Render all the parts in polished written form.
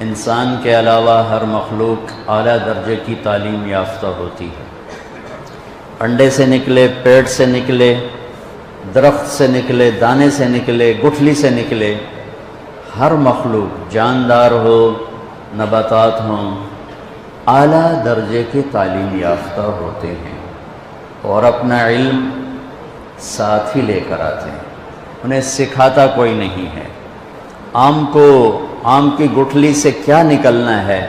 انسان کے علاوہ ہر مخلوق اعلیٰ درجے کی تعلیم یافتہ ہوتی ہے۔ انڈے سے نکلے، پیٹ سے نکلے، درخت سے نکلے، دانے سے نکلے، گٹھلی سے نکلے، ہر مخلوق جاندار ہو، نباتات ہوں، اعلیٰ درجے کے تعلیم یافتہ ہوتے ہیں اور اپنا علم ساتھ ہی لے کر آتے ہیں، انہیں سکھاتا کوئی نہیں ہے۔ آم کی گٹھلی سے کیا نکلنا ہے،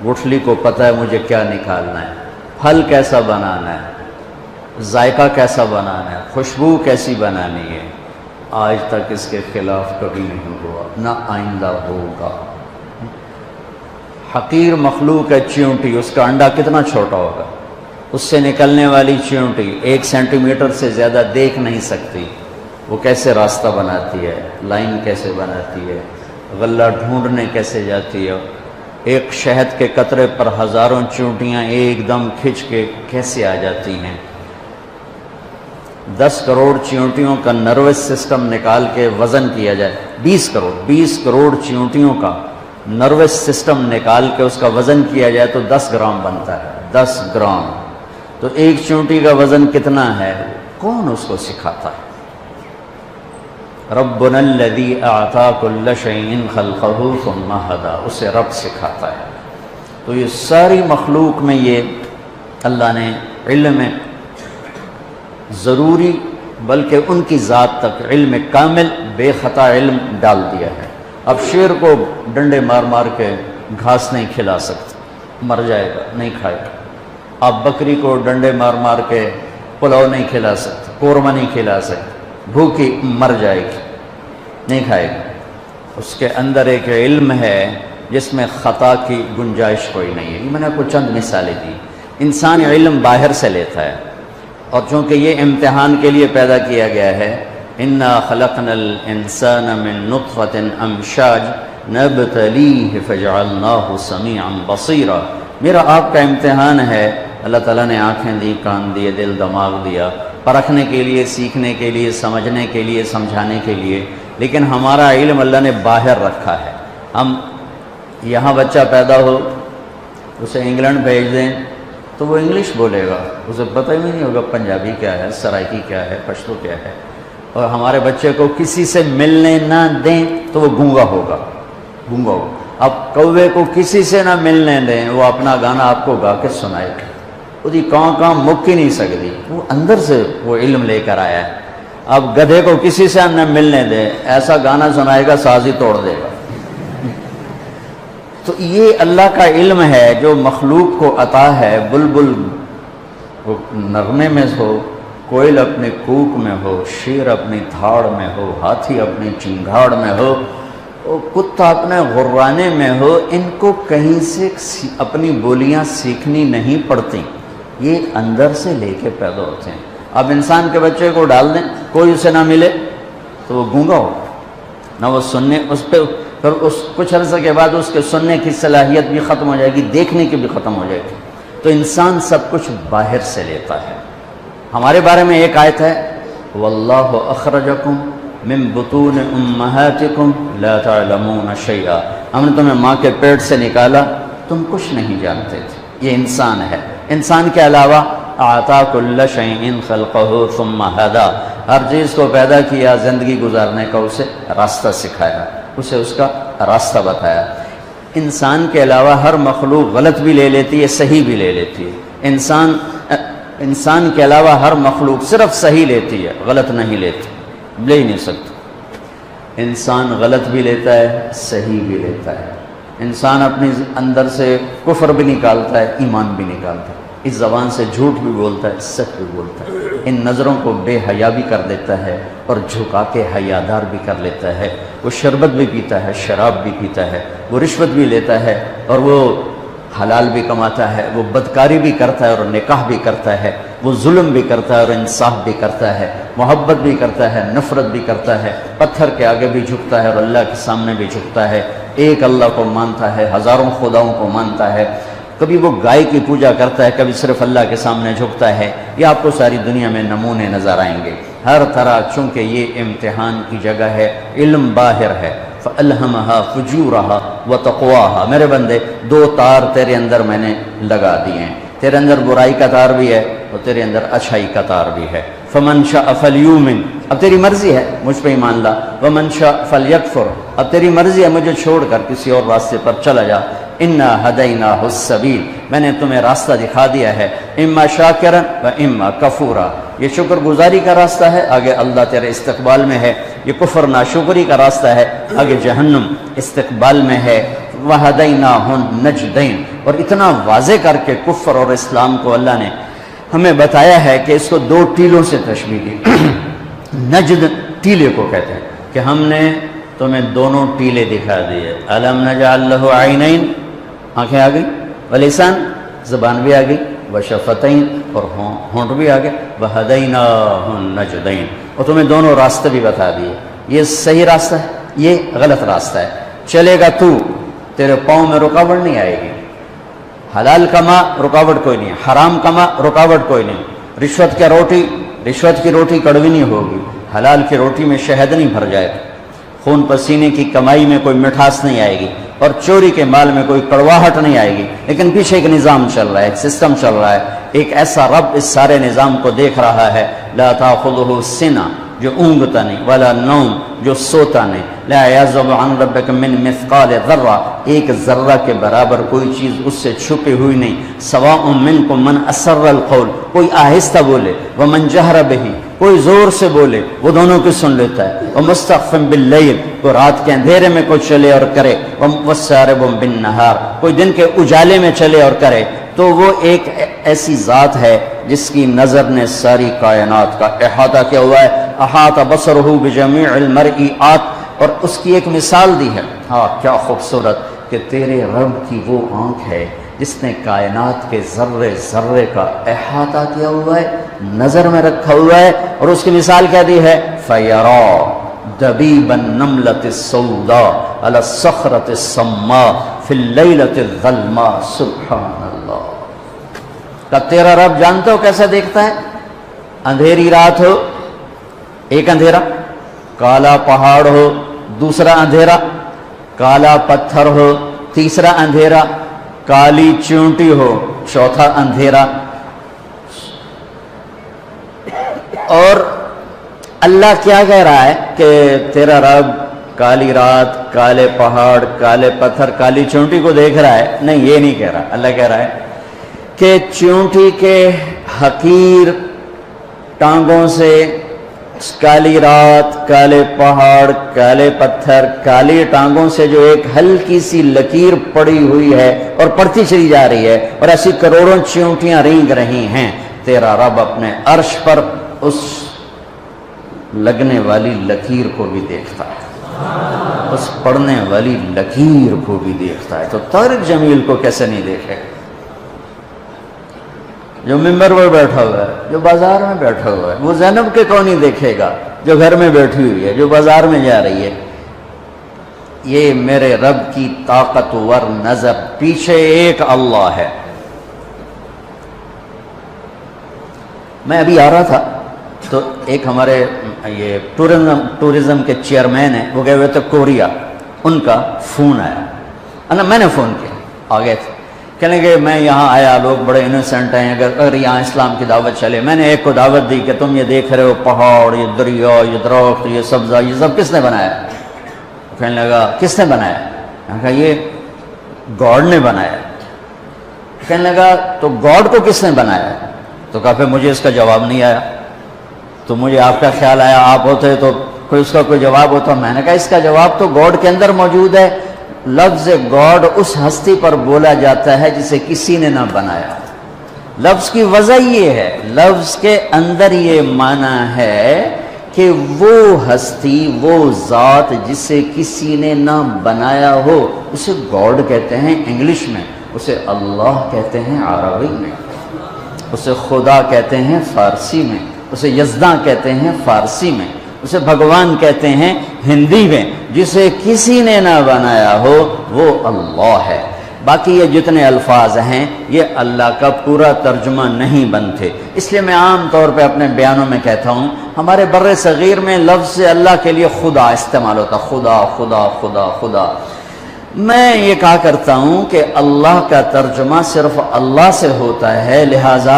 گٹھلی کو پتہ ہے مجھے کیا نکالنا ہے، پھل کیسا بنانا ہے، ذائقہ کیسا بنانا ہے، خوشبو کیسی بنانی ہے، آج تک اس کے خلاف کبھی نہیں ہوا، نہ آئندہ ہوگا۔ حقیر مخلوق ہے چیونٹی، اس کا انڈا کتنا چھوٹا ہوگا، اس سے نکلنے والی چیونٹی 1 سینٹی میٹر سے زیادہ دیکھ نہیں سکتی، وہ کیسے راستہ بناتی ہے، لائن کیسے بناتی ہے، غلہ ڈھونڈنے کیسے جاتی ہے، ایک شہد کے قطرے پر ہزاروں چیونٹیاں ایک دم کھنچ کے کیسے آ جاتی ہیں۔ 10 کروڑ چیونٹیوں کا نروس سسٹم نکال کے وزن کیا جائے، 20 کروڑ چیونٹیوں کا نروس سسٹم نکال کے اس کا وزن کیا جائے تو 10 گرام بنتا ہے، 10 گرام۔ تو ایک چیونٹی کا وزن کتنا ہے، کون اس کو سکھاتا ہے؟ ربنا الذی اعطا کل شیء خلقہ ثم ہدی، اسے رب سکھاتا ہے۔ تو یہ ساری مخلوق میں یہ اللہ نے علم ضروری بلکہ ان کی ذات تک علم کامل بے خطا علم ڈال دیا ہے۔ اب شیر کو ڈنڈے مار مار کے گھاس نہیں کھلا سکتے، مر جائے گا، نہیں کھائے گا۔ آپ بکری کو ڈنڈے مار مار کے پلاؤ نہیں کھلا سکتے، قورمہ نہیں کھلا سکتے، بھوکی مر جائے گی، نہیں کھائے گی۔ اس کے اندر ایک علم ہے جس میں خطا کی گنجائش کوئی نہیں ہے۔ میں نے آپ کو چند مثالیں دی۔ انسان علم باہر سے لیتا ہے، اور چونکہ یہ امتحان کے لیے پیدا کیا گیا ہے، انا خلقنا الانسان من نطفۃ امشاج نبتلیہ فجعلناہ سمیعا بصیرا، میرا آپ کا امتحان ہے۔ اللہ تعالیٰ نے آنکھیں دی، کان دیے، دل دماغ دیا، پرکھنے کے لیے، سیکھنے کے لیے، سمجھنے کے لیے، سمجھانے کے لیے، لیکن ہمارا علم اللہ نے باہر رکھا ہے۔ ہم یہاں بچہ پیدا ہو، اسے انگلینڈ بھیج دیں تو وہ انگلش بولے گا، اسے پتہ ہی نہیں ہوگا پنجابی کیا ہے، سرائکی کیا ہے، پشتو کیا ہے۔ اور ہمارے بچے کو کسی سے ملنے نہ دیں تو وہ گونگا ہوگا، گونگا ہوگا۔ اب کوے کو کسی سے نہ ملنے دیں، وہ اپنا گانا آپ کو گا کے سنائے گا، وہ کہاں مک ہی نہیں سکتی، وہ اندر سے وہ علم لے کر آیا ہے۔ اب گدھے کو کسی سے نہ ملنے دیں، ایسا گانا سنائے گا ساز ہی توڑ دے گا۔ تو یہ اللہ کا علم ہے جو مخلوق کو عطا ہے۔ بلبل وہ نغمے میں ہو، کوئل اپنے کوک میں ہو، شیر اپنی دھاڑ میں ہو، ہاتھی اپنی چنگھاڑ میں ہو، کتا اپنے غرانے میں ہو، ان کو کہیں سے اپنی بولیاں سیکھنی نہیں پڑتی، یہ اندر سے لے کے پیدا ہوتے ہیں۔ اب انسان کے بچے کو ڈال دیں، کوئی اسے نہ ملے تو وہ گونگا ہو، نہ وہ سننے، اس پہ پھر اس کچھ عرصے کے بعد اس کے سننے کی صلاحیت بھی ختم ہو جائے گی، دیکھنے کی بھی ختم ہو جائے گی۔ تو انسان سب کچھ باہر سے لیتا ہے۔ ہمارے بارے میں ایک آیت ہے، واللہ اخرجکم من بطون امہاتکم لا تعلمون شیئا، ہم نے تمہیں ماں کے پیٹ سے نکالا، تم کچھ نہیں جانتے تھے۔ یہ انسان ہے۔ انسان کے علاوہ اعطا کل شیء خلقہ ثم ہدی، ہر چیز کو پیدا کیا، زندگی گزارنے کا اسے راستہ سکھایا، اسے اس کا راستہ بتایا۔ انسان کے علاوہ ہر مخلوق غلط بھی لے لیتی ہے، صحیح بھی لے لیتی ہے۔ انسان کے علاوہ ہر مخلوق صرف صحیح لیتی ہے، غلط نہیں لیتی، لے ہی نہیں سکتا۔ انسان غلط بھی لیتا ہے، صحیح بھی لیتا ہے۔ انسان اپنی اندر سے کفر بھی نکالتا ہے، ایمان بھی نکالتا ہے، اس زبان سے جھوٹ بھی بولتا ہے، سچ بھی بولتا ہے، ان نظروں کو بے حیا بھی کر دیتا ہے اور جھکا کے حیادار بھی کر لیتا ہے۔ وہ شربت بھی پیتا ہے، شراب بھی پیتا ہے، وہ رشوت بھی لیتا ہے اور وہ حلال بھی کماتا ہے، وہ بدکاری بھی کرتا ہے اور نکاح بھی کرتا ہے، وہ ظلم بھی کرتا ہے اور انصاف بھی کرتا ہے، محبت بھی کرتا ہے، نفرت بھی کرتا ہے، پتھر کے آگے بھی جھکتا ہے اور اللہ کے سامنے بھی جھکتا ہے، ایک اللہ کو مانتا ہے، ہزاروں خداؤں کو مانتا ہے، کبھی وہ گائے کی پوجا کرتا ہے، کبھی صرف اللہ کے سامنے جھکتا ہے۔ یہ آپ کو ساری دنیا میں نمونے نظر آئیں گے ہر طرح، چونکہ یہ امتحان کی جگہ ہے، علم باہر ہے، فَأَلْهَمَهَا فُجُورَهَا وَتَقْوَاهَا، میرے بندے دو تار تیرے اندر میں نے لگا دیے ہیں، تیرے اندر برائی کا تار بھی ہے اور تیرے اندر اچھائی کا تار بھی ہے۔ فَمَنْ شَاءَ فَلْيُؤْمِنْ، اب تیری مرضی ہے مجھ پہ ایمان لا، وَمَنْ شَاءَ فَلْيَكْفُرْ، اب تیری مرضی ہے مجھے چھوڑ کر کسی اور راستے پر چلا جا۔ اِنَّا هَدَيْنَاهُ السَّبِيلَ، میں نے تمہیں راستہ دکھا دیا ہے، اِمَّا شَاكِرًا وَإِمَّا كَفُورًا، یہ شکر گزاری کا راستہ ہے، آگے اللہ تیرے استقبال میں ہے، یہ کفر ناشکری کا راستہ ہے، آگے جہنم استقبال میں ہے۔ وَهَدَيْنَاهُ النَّجْدَيْنِ، اور اتنا واضح کر کے کفر اور اسلام کو اللہ نے ہمیں بتایا ہے کہ اس کو دو ٹیلوں سے تشبیہ دی۔ نجد ٹیلے کو کہتے ہیں کہ ہم نے تمہیں دونوں ٹیلے دکھا دیے، أَلَمْ نَجْعَلْ لَهُ عَيْنَيْنِ، آنکھیں آ گئی، وَلِسَانٍ، زبان بھی آ گئی، وَشَفَتَيْنِ، اور ہونٹ بھی آ گئے، وَهَدَيْنَاهُ النَّجْدَيْنِ، اور تمہیں دونوں راستے بھی بتا دیے، یہ صحیح راستہ ہے، یہ غلط راستہ ہے، چلے گا تو تیرے پاؤں میں رکاوٹ نہیں آئے گی، حلال کما رکاوٹ کوئی نہیں، حرام کما رکاوٹ کوئی نہیں، رشوت کی روٹی کڑوی نہیں ہوگی، حلال کی روٹی میں شہد نہیں بھر جائے گا، خون پسینے کی کمائی میں کوئی مٹھاس نہیں آئے گی، اور چوری کے مال میں کوئی کڑواہٹ نہیں آئے گی، لیکن پیچھے ایک نظام چل رہا ہے، ایک سسٹم چل رہا ہے، ایک ایسا رب اس سارے نظام کو دیکھ رہا ہے، لا تاخذہ سنہ، جو اونگتا نہیں، ولا نوم، جو سوتا نہیں، لا یعزب عن ربک من مثقال ذرہ، ایک ذرہ کے برابر کوئی چیز اس سے چھپی ہوئی نہیں، سواء منکم من اسر القول، کوئی آہستہ بولے، ومن جہر بہ، کوئی زور سے بولے، وہ دونوں کی سن لیتا ہے، ومستخف باللیل، کوئی رات کے اندھیرے میں کوئی چلے اور کرے، وسارب بالنہار، کوئی دن کے اجالے میں چلے اور کرے، تو وہ ایک ایسی ذات ہے جس کی نظر نے ساری کائنات کا احاطہ کیا ہوا ہے، احاط بصرہ بجمیع المرئیات، اور اس کی ایک مثال دی ہے، ہاں کیا خوبصورت، کہ تیرے رب کی وہ آنکھ ہے جس نے کائنات کے ذرے ذرے کا احاطہ کیا ہوا ہے، نظر میں رکھا ہوا ہے، اور اس کی مثال کیا دی ہے، فَيَرَى دَبِيبَ النَّمْلَةِ السَّوْدَاء عَلَى الصَّخْرَةِ الصَّمَّاء فِي اللَّيْلَةِ الظَّلْمَاءِ سبحان اللہ۔ کہ تیرا رب جانتے ہو کیسا دیکھتا ہے، اندھیری رات ہو، ایک اندھیرا، کالا پہاڑ ہو، دوسرا اندھیرا، کالا پتھر ہو، تیسرا اندھیرا، کالی چونٹی ہو، چوتھا اندھیرا، اور اللہ کیا کہہ رہا ہے کہ تیرا رب کالی رات، کالے پہاڑ، کالے پتھر، کالی چونٹی کو دیکھ رہا ہے؟ نہیں، یہ نہیں کہہ رہا، اللہ کہہ رہا ہے کہ چونٹی کے حقیر ٹانگوں سے کالی رات، کالے پہاڑ، کالے پتھر، کالی ٹانگوں سے جو ایک ہلکی سی لکیر پڑی ہوئی ہے اور پڑتی چلی جا رہی ہے، اور ایسی کروڑوں چونٹیاں رینگ رہی ہیں، تیرا رب اپنے عرش پر اس لگنے والی لکیر کو بھی دیکھتا ہے، اس پڑنے والی لکیر کو بھی دیکھتا ہے، تو طارق جمیل کو کیسے نہیں دیکھے، جو ممبر پر بیٹھا ہوا ہے، جو بازار میں بیٹھا ہوا ہے، وہ زینب کے کون نہیں دیکھے گا جو گھر میں بیٹھی ہوئی ہے، جو بازار میں جا رہی ہے۔ یہ میرے رب کی طاقتور نظر، پیچھے ایک اللہ ہے۔ میں ابھی آ رہا تھا تو ایک ہمارے یہ ٹورزم کے چیئرمین ہیں، وہ گئے ہوئے تھے کوریا، ان کا فون آیا، میں نے فون کیا، آ گئے تھے، کہنے کہ میں یہاں آیا، لوگ بڑے انوسنٹ ہیں، اگر یہاں اسلام کی دعوت چلے، میں نے ایک کو دعوت دی کہ تم یہ دیکھ رہے ہو پہاڑ، یہ دریا، یہ درخت، یہ سبزہ، یہ سب کس نے بنایا؟ کہنے لگا کس نے بنایا؟ میں نے کہا یہ گاڈ نے بنایا۔ کہنے لگا تو گاڈ کو کس نے بنایا؟ تو کہا پھر مجھے اس کا جواب نہیں آیا، تو مجھے آپ کا خیال آیا، آپ ہوتے تو کوئی اس کا کوئی جواب ہوتا۔ میں نے کہا اس کا جواب تو گاڈ کے اندر موجود ہے، لفظ گاڈ اس ہستی پر بولا جاتا ہے جسے کسی نے نہ بنایا۔ لفظ کی وجہ یہ ہے، لفظ کے اندر یہ معنی ہے کہ وہ ہستی، وہ ذات جسے کسی نے نہ بنایا ہو، اسے گاڈ کہتے ہیں انگلش میں، اسے اللہ کہتے ہیں عربی میں، اسے خدا کہتے ہیں فارسی میں، اسے یزداں کہتے ہیں فارسی میں، اسے بھگوان کہتے ہیں ہندی میں۔ جسے کسی نے نہ بنایا ہو وہ اللہ ہے۔ باقی یہ جتنے الفاظ ہیں یہ اللہ کا پورا ترجمہ نہیں بنتے. اس لیے میں عام طور پہ اپنے بیانوں میں کہتا ہوں ہمارے بر صغیر میں لفظ اللہ کے لیے خدا استعمال ہوتا، خدا خدا خدا خدا. میں یہ کہا کرتا ہوں کہ اللہ کا ترجمہ صرف اللہ سے ہوتا ہے، لہٰذا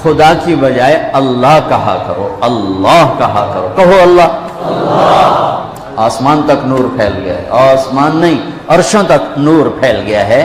خدا کی بجائے اللہ کہا کرو، اللہ کہا کرو. کہو اللہ. آسمان تک نور پھیل گیا ہے، آسمان نہیں عرشوں تک نور پھیل گیا ہے.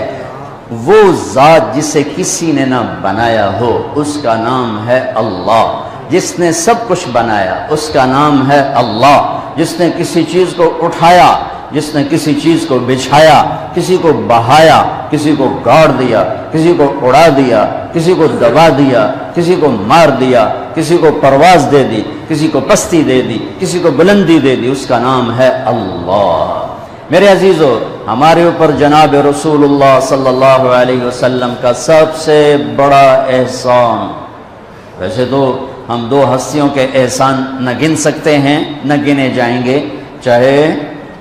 وہ ذات جسے کسی نے نہ بنایا ہو اس کا نام ہے اللہ. جس نے سب کچھ بنایا اس کا نام ہے اللہ. جس نے کسی چیز کو اٹھایا، جس نے کسی چیز کو بچھایا، کسی کو بہایا، کسی کو گاڑ دیا، کسی کو اڑا دیا، کسی کو دبا دیا، کسی کو مار دیا، کسی کو پرواز دے دی، کسی کو پستی دے دی، کسی کو بلندی دے دی، اس کا نام ہے اللہ. میرے عزیزو، ہمارے اوپر جناب رسول اللہ صلی اللہ علیہ وسلم کا سب سے بڑا احسان، ویسے تو ہم دو ہستیوں کے احسان نہ گن سکتے ہیں، نہ گنے جائیں گے، چاہے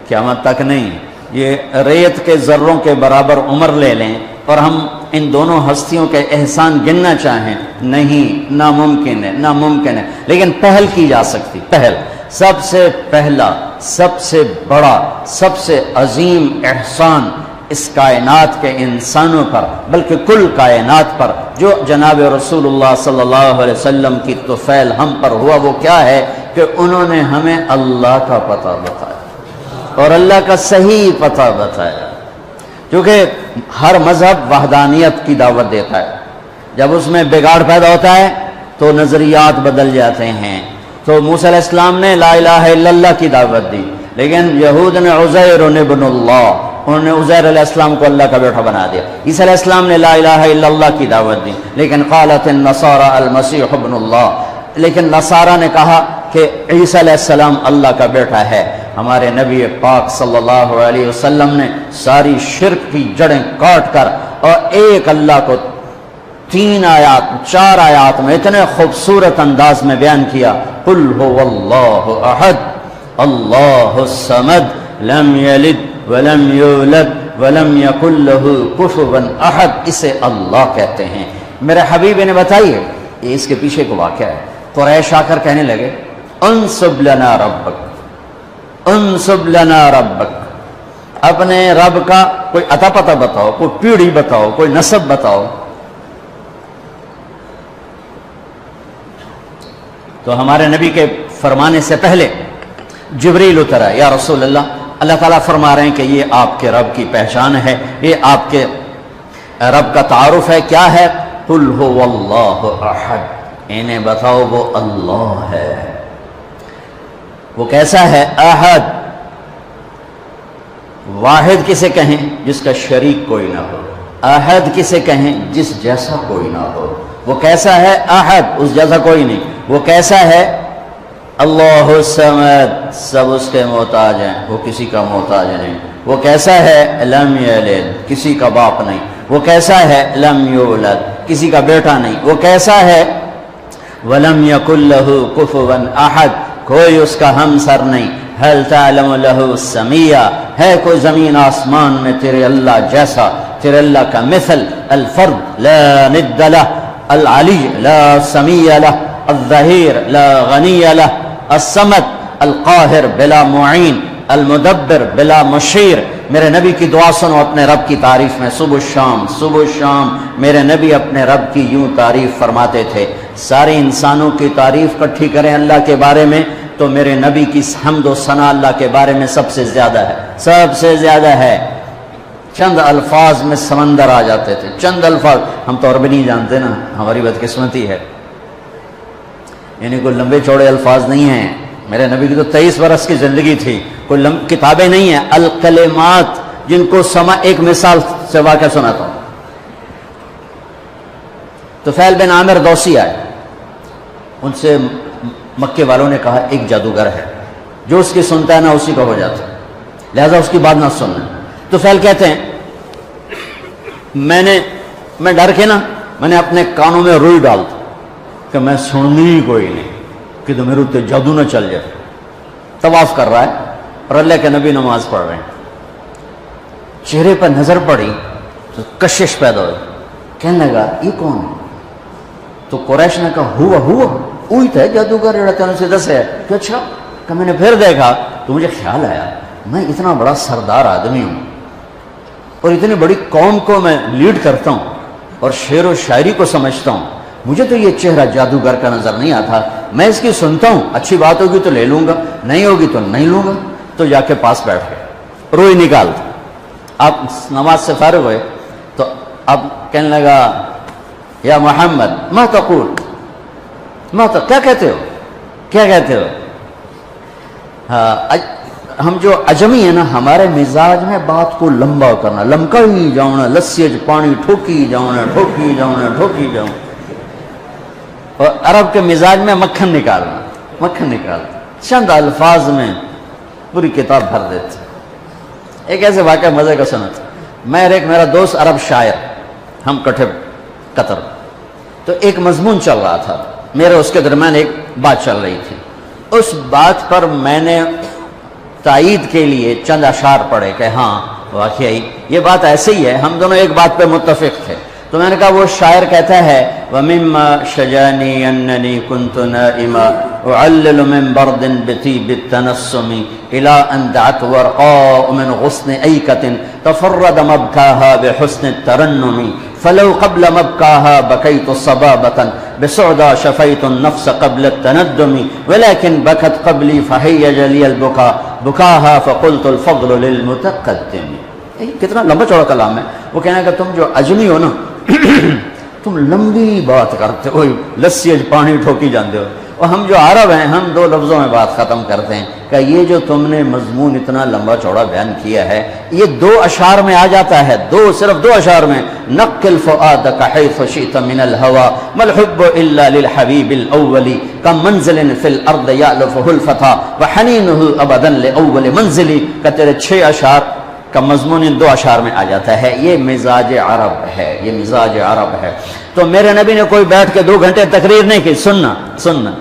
قیامت تک نہیں. یہ ریت کے ذروں کے برابر عمر لے لیں اور ہم ان دونوں ہستیوں کے احسان گننا چاہیں، نہیں، ناممکن ہے، ناممکن ہے. لیکن پہل کی جا سکتی. پہل، سب سے پہلا، سب سے بڑا، سب سے عظیم احسان اس کائنات کے انسانوں پر، بلکہ کل کائنات پر جو جناب رسول اللہ صلی اللہ علیہ وسلم کی طفیل ہم پر ہوا، وہ کیا ہے کہ انہوں نے ہمیں اللہ کا پتہ بتایا اور اللہ کا صحیح پتہ بتایا. کیونکہ ہر مذہب وحدانیت کی دعوت دیتا ہے، جب اس میں بگاڑ پیدا ہوتا ہے تو نظریات بدل جاتے ہیں. تو موسیٰ علیہ السلام نے لا الہ الا اللہ کی دعوت دی، لیکن یہود نے عزیر ابن اللہ، انہوں نے عزیر علیہ السلام کو اللہ کا بیٹا بنا دیا. عیسیٰ علیہ السلام نے لا الہ الا اللہ کی دعوت دی، لیکن قالت النصارى المسیح ابن اللہ، لیکن نصارہ نے کہا کہ عیسیٰ علیہ السلام اللہ کا بیٹا ہے. ہمارے نبی پاک صلی اللہ علیہ وسلم نے ساری شرک کی جڑیں کاٹ کر اور ایک اللہ کو 3 آیات 4 آیات میں اتنے خوبصورت انداز میں بیان کیا. قل هو اللہ احد اللہ الصمد لم یلد ولم یولد ولم یکن له کفوا احد. اسے اللہ کہتے ہیں. میرے حبیب نے بتائیے یہ اس کے پیچھے کو واقعہ ہے. قریش آ کر کہنے لگے انصب لنا ربک، انصب لنا ربک، اپنے رب کا کوئی عطا پتہ بتاؤ، کوئی پیڑھی بتاؤ، کوئی نسب بتاؤ. تو ہمارے نبی کے فرمانے سے پہلے جبریل اترا، یا رسول اللہ، اللہ تعالیٰ فرما رہے ہیں کہ یہ آپ کے رب کی پہچان ہے، یہ آپ کے رب کا تعارف ہے. کیا ہے؟ قل هو اللہ احد، انہیں بتاؤ وہ اللہ ہے. وہ کیسا ہے؟ احد. واحد کسے کہیں؟ جس کا شریک کوئی نہ ہو. احد کسے کہیں؟ جس جیسا کوئی نہ ہو. وہ کیسا ہے؟ احد، اس جیسا کوئی نہیں. وہ کیسا ہے؟ اللہ الصمد، سب اس کے محتاج ہیں، وہ کسی کا محتاج نہیں. وہ کیسا ہے؟ لم یلد، کسی کا باپ نہیں. وہ کیسا ہے؟ لم یولد، کسی کا بیٹا نہیں. وہ کیسا ہے؟ ولم یکن لہ کفوا احد، کوئی اس کا ہمسر نہیں. هل تعلم له سمیہ، ہے کوئی زمین آسمان میں تیرے اللہ جیسا، تیرے اللہ کا مثل؟ الفرد لا ند لہ، العلی لا سمیہ لہ، الظہیر لا غنی لہ، الصمد القاہر بلا معین، المدبر بلا مشیر. میرے نبی کی دعا سنو اپنے رب کی تعریف میں. صبح شام صبح شام میرے نبی اپنے رب کی یوں تعریف فرماتے تھے. سارے انسانوں کی تعریف اکٹھی کریں اللہ کے بارے میں تو میرے نبی کی حمد و ثنا اللہ کے بارے میں سب سے زیادہ ہے، سب سے زیادہ ہے. چند الفاظ میں سمندر آ جاتے تھے، چند الفاظ. ہم تو عربی نہیں جانتے نا، ہماری بدقسمتی ہے. یعنی کوئی لمبے چوڑے الفاظ نہیں ہیں. میرے نبی کی تو 23 برس کی زندگی تھی، کوئی کتابیں نہیں ہیں. الکلمات، جن کو ایک مثال سے واقعہ سناتا ہوں. طفیل بن عامر دوسی آئے، ان سے مکے والوں نے کہا ایک جادوگر ہے، جو اس کی سنتا ہے نا اسی کا ہو جاتا ہے، لہذا اس کی بات نہ سننا. طفیل کہتے ہیں میں ڈر کے نا میں نے اپنے کانوں میں روئی ڈال دی کہ میں سننی ہی کوئی نہیں، کہ تو میرے اتنے جادو نہ چل جائے. طواف کر رہا ہے اور اللہ کے نبی نماز پڑھ رہے ہیں. چہرے پر نظر پڑی تو کشش پیدا ہوئی. کہنے لگا یہ کون ہے؟ تو قریش نے کہا ہوا وہی تھا جادوگر جڑا تینوں سے دس ہے. کہ اچھا. کہ میں نے پھر دیکھا تو مجھے خیال آیا میں اتنا بڑا سردار آدمی ہوں اور اتنی بڑی قوم کو میں لیڈ کرتا ہوں اور شعر و شاعری کو سمجھتا ہوں, مجھے تو یہ چہرہ جادوگر کا نظر نہیں آتا. میں اس کی سنتا ہوں, اچھی بات ہوگی تو لے لوں گا, نہیں ہوگی تو نہیں لوں گا. تو جا کے پاس بیٹھ گئے, روئی نکال. آپ نماز سے فارغ ہوئے تو اب کہنے لگا یا محمد ما تقول, کیا کہتے ہو, کیا کہتے ہو. ہم جو عجمی ہیں نا, ہمارے مزاج میں بات کو لمبا کرنا, لمکائی جاؤنا, لسی پانی ٹھوکی جاؤنا. اور عرب کے مزاج میں مکھن نکالنا, چند الفاظ میں پوری کتاب بھر دیتے. ایک ایسے واقعہ مزے کا سنا تھا. میں اور ایک میرا دوست عرب شاعر, ہم کٹھے قطر, تو ایک مضمون چل رہا تھا میرے اس کے درمیان, ایک بات چل رہی تھی. اس بات پر میں نے تائید کے لیے چند اشعار پڑھے کہ ہاں واقعی یہ بات ایسے ہی ہے, ہم دونوں ایک بات پہ متفق تھے. تو میں نے کہا وہ شاعر کہتا ہے وَمِمَّا شَجَانِي أَنَّنِي كُنْتُ نَائِمًا أُعَلِّلُ مِنْ بَرْدٍ بِطِيبِ التَّنَسُّمِ إِلَىٰ أَنْ دَعَتْ وَرْقَاءُ مِنْ غُصْنِ أَيْكَةٍ تَفَرَّدَ مَبْكَاهَا بِحُسْنِ التَّرَنُّمِ فلو قبل مبكاها بكيت صبابة بسعدى شفيت النفس قبل التندم ولكن بكت قبلي فهيج لي البكاء بكاها فقلت الفضل للمتقدم. کتنا لمبا چوڑا کلام ہے. وہ کہنا کہ تم جو عجمی ہو نا تم لمبی بات کرتے ہو, لسی پانی ٹھوکی جانتے ہو, اور ہم جو عرب ہیں ہم دو لفظوں میں بات ختم کرتے ہیں کہ یہ جو تم نے مضمون اتنا لمبا چوڑا بیان کیا ہے یہ 2 اشعار میں آ جاتا ہے, صرف 2 اشعار میں. نقل فؤادك حيث شئت من الهوى ما الحب الا للحبيب الاول كمنزل في الارض يألفه الفتى وحنينه ابدا لاول منزل. کہ تیرے 6 اشعار کا مضمون ان 2 اشعار میں آ جاتا ہے. یہ مزاج عرب ہے, یہ مزاج عرب ہے. تو میرے نبی نے کوئی بیٹھ کے 2 گھنٹے تقریر نہیں کی, سننا.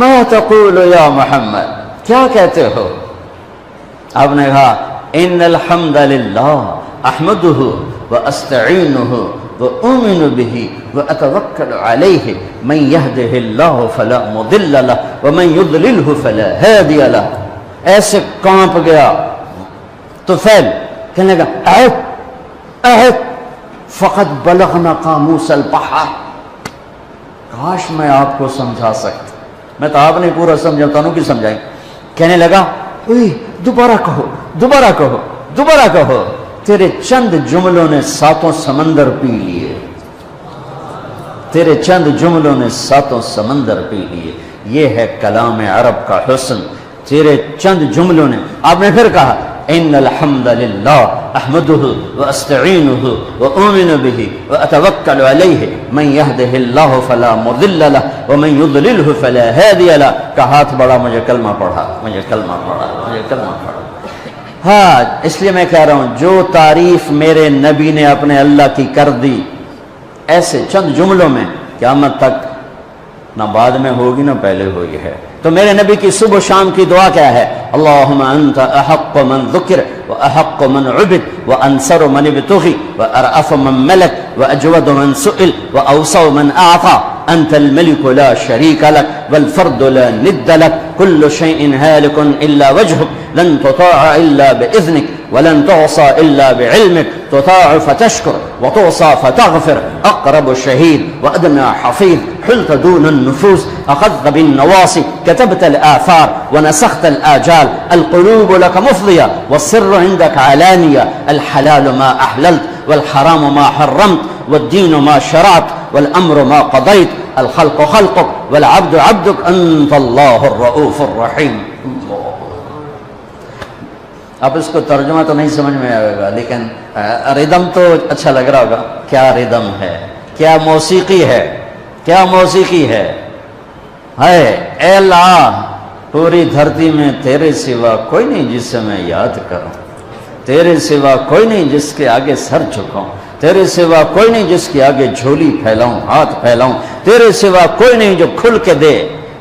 ما تقول یا محمد, کیا کہتے ہو. آپ نے کہا ان الحمد للہ احمدہ واستعینہ وأؤمن به وأتوکل علیہ من یہدہ اللہ فلا مضل لہ ومن یضللہ فلا ہادی لہ. ایسے کانپ گیا تو فعل کہنے لگا اعد فقد بلغنا قاموس البحر. کاش میں آپ کو سمجھا سکتا, میں تو آپ نے پورا سمجھاتا ہوں کہ سمجھائیں. کہنے لگا دوبارہ کہو. تیرے چند جملوں نے 7 سمندر پی لیے, تیرے چند جملوں نے 7 سمندر پی لیے. یہ ہے کلام عرب کا حسن. تیرے چند جملوں نے. آپ نے پھر کہا ان الحمد للہ احمدہ واستعینہ واؤمن بہ واتوکل علیہ من یہدہ اللہ فلا مضل لہ ومن یضللہ فلا ہادی لہ. کا ہاتھ بڑھا, مجھے کلمہ پڑھا. ہاں, اس لیے میں کہہ رہا ہوں جو تعریف میرے نبی نے اپنے اللہ کی کر دی ایسے چند جملوں میں, قیامت تک نہ بعد میں ہوگی نہ پہلے ہوئی ہے. تو میرے نبی کی صبح و شام کی دعا کیا ہے؟ اللہم انت احق من ذکر واحق من عبد وانصر من ابتغی وارأف من ملک واجود من سئل واوسع من اعطى. انت الملك لا شريك لك والفرد لا ند لك كل شيء هالك الا وجهك لن تطاع الا باذنك ولن تعصى الا بعلمك تطاع فتشكر وتعصى فتغفر. اقرب شهيد وادنى حفيظ حلت دون النفوس اخذت بالنواصي كتبت الآثار ونسخت الآجال. القلوب لك مفضية والسر عندك علانية. الحلال ما أحللت والحرام ما حرمت والدين ما شرعت والأمر ما قضيت. الخلق خلقك والعبد عبدك أنت الله الرؤوف الرحيم. اب اس کو ترجمہ تو نہیں سمجھ میں آئے گا, لیکن ردم تو اچھا لگ رہا ہوگا. کیا ردم ہے, کیا موسیقی ہے, کیا موسیقی ہے. اے اللہ, پوری دھرتی میں تیرے سوا کوئی نہیں جس سے میں یاد کروں, تیرے سوا کوئی نہیں جس کے آگے سر جھکاؤں, تیرے سوا کوئی نہیں جس کے آگے جھولی پھیلاؤں, ہاتھ پھیلاؤں, تیرے سوا کوئی نہیں جو کھل کے دے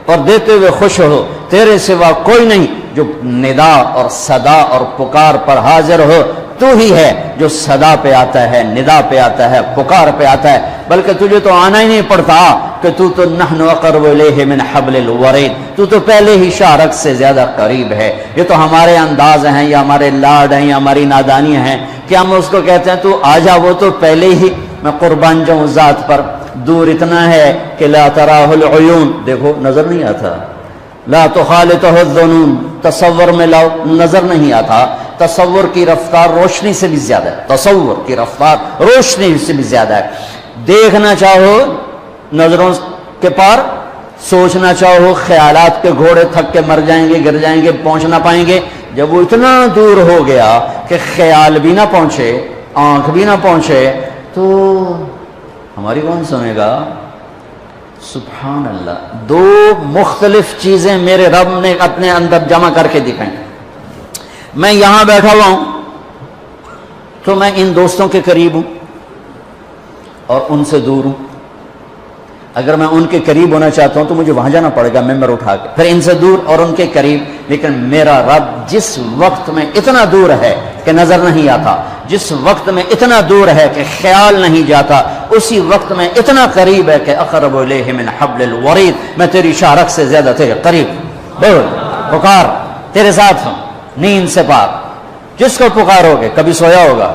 اور دیتے ہوئے خوش ہو, تیرے سوا کوئی نہیں جو ندا اور صدا اور پکار پر حاضر ہو. تو ہی ہے جو صدا پہ آتا ہے، ندا پہ آتا ہے، پکار پہ آتا ہے، بلکہ تجھے تو آنا ہی نہیں پڑتا کہ تو نحن اقرب الیہ من حبل الورید، تو پہلے ہی شارک سے زیادہ قریب ہے۔ یہ تو ہمارے انداز ہیں یا ہمارے لاڈ ہیں یا ہماری نادانیاں ہیں کہ ہم اس کو کہتے ہیں تو آ جا، وہ تو پہلے ہی میں قربان جاؤں ذات پر، دور اتنا ہے کہ لا تراہ العیون، دیکھو نظر نہیں آتا، لا تخالطہ الظنون، تصور میں لاؤ نظر نہیں آتا، تصور کی رفتار روشنی سے بھی زیادہ ہے، تصور کی رفتار روشنی سے بھی زیادہ ہے۔ دیکھنا چاہو نظروں کے پار، سوچنا چاہو خیالات کے گھوڑے تھک کے مر جائیں گے، گر جائیں گے، پہنچ نہ پائیں گے۔ جب وہ اتنا دور ہو گیا کہ خیال بھی نہ پہنچے، آنکھ بھی نہ پہنچے، تو ہماری کون سنے گا؟ سبحان اللہ، دو مختلف چیزیں میرے رب نے اپنے اندر جمع کر کے دکھائیں۔ میں یہاں بیٹھا ہوا ہوں تو میں ان دوستوں کے قریب ہوں اور ان سے دور ہوں۔ اگر میں ان کے قریب ہونا چاہتا ہوں تو مجھے وہاں جانا پڑے گا ممبر اٹھا کے، پھر ان سے دور اور ان کے قریب۔ لیکن میرا رب جس وقت میں اتنا دور ہے کہ نظر نہیں آتا، جس وقت میں اتنا دور ہے کہ خیال نہیں جاتا، اسی وقت میں اتنا قریب ہے کہ اقرب الیہ من حبل الورید، میں تیری شارک سے زیادہ تیرے قریب۔ بول، پکار، تیرے ساتھ ہوں، نیند سے پاک۔ جس کو پکارو گے کبھی سویا ہوگا،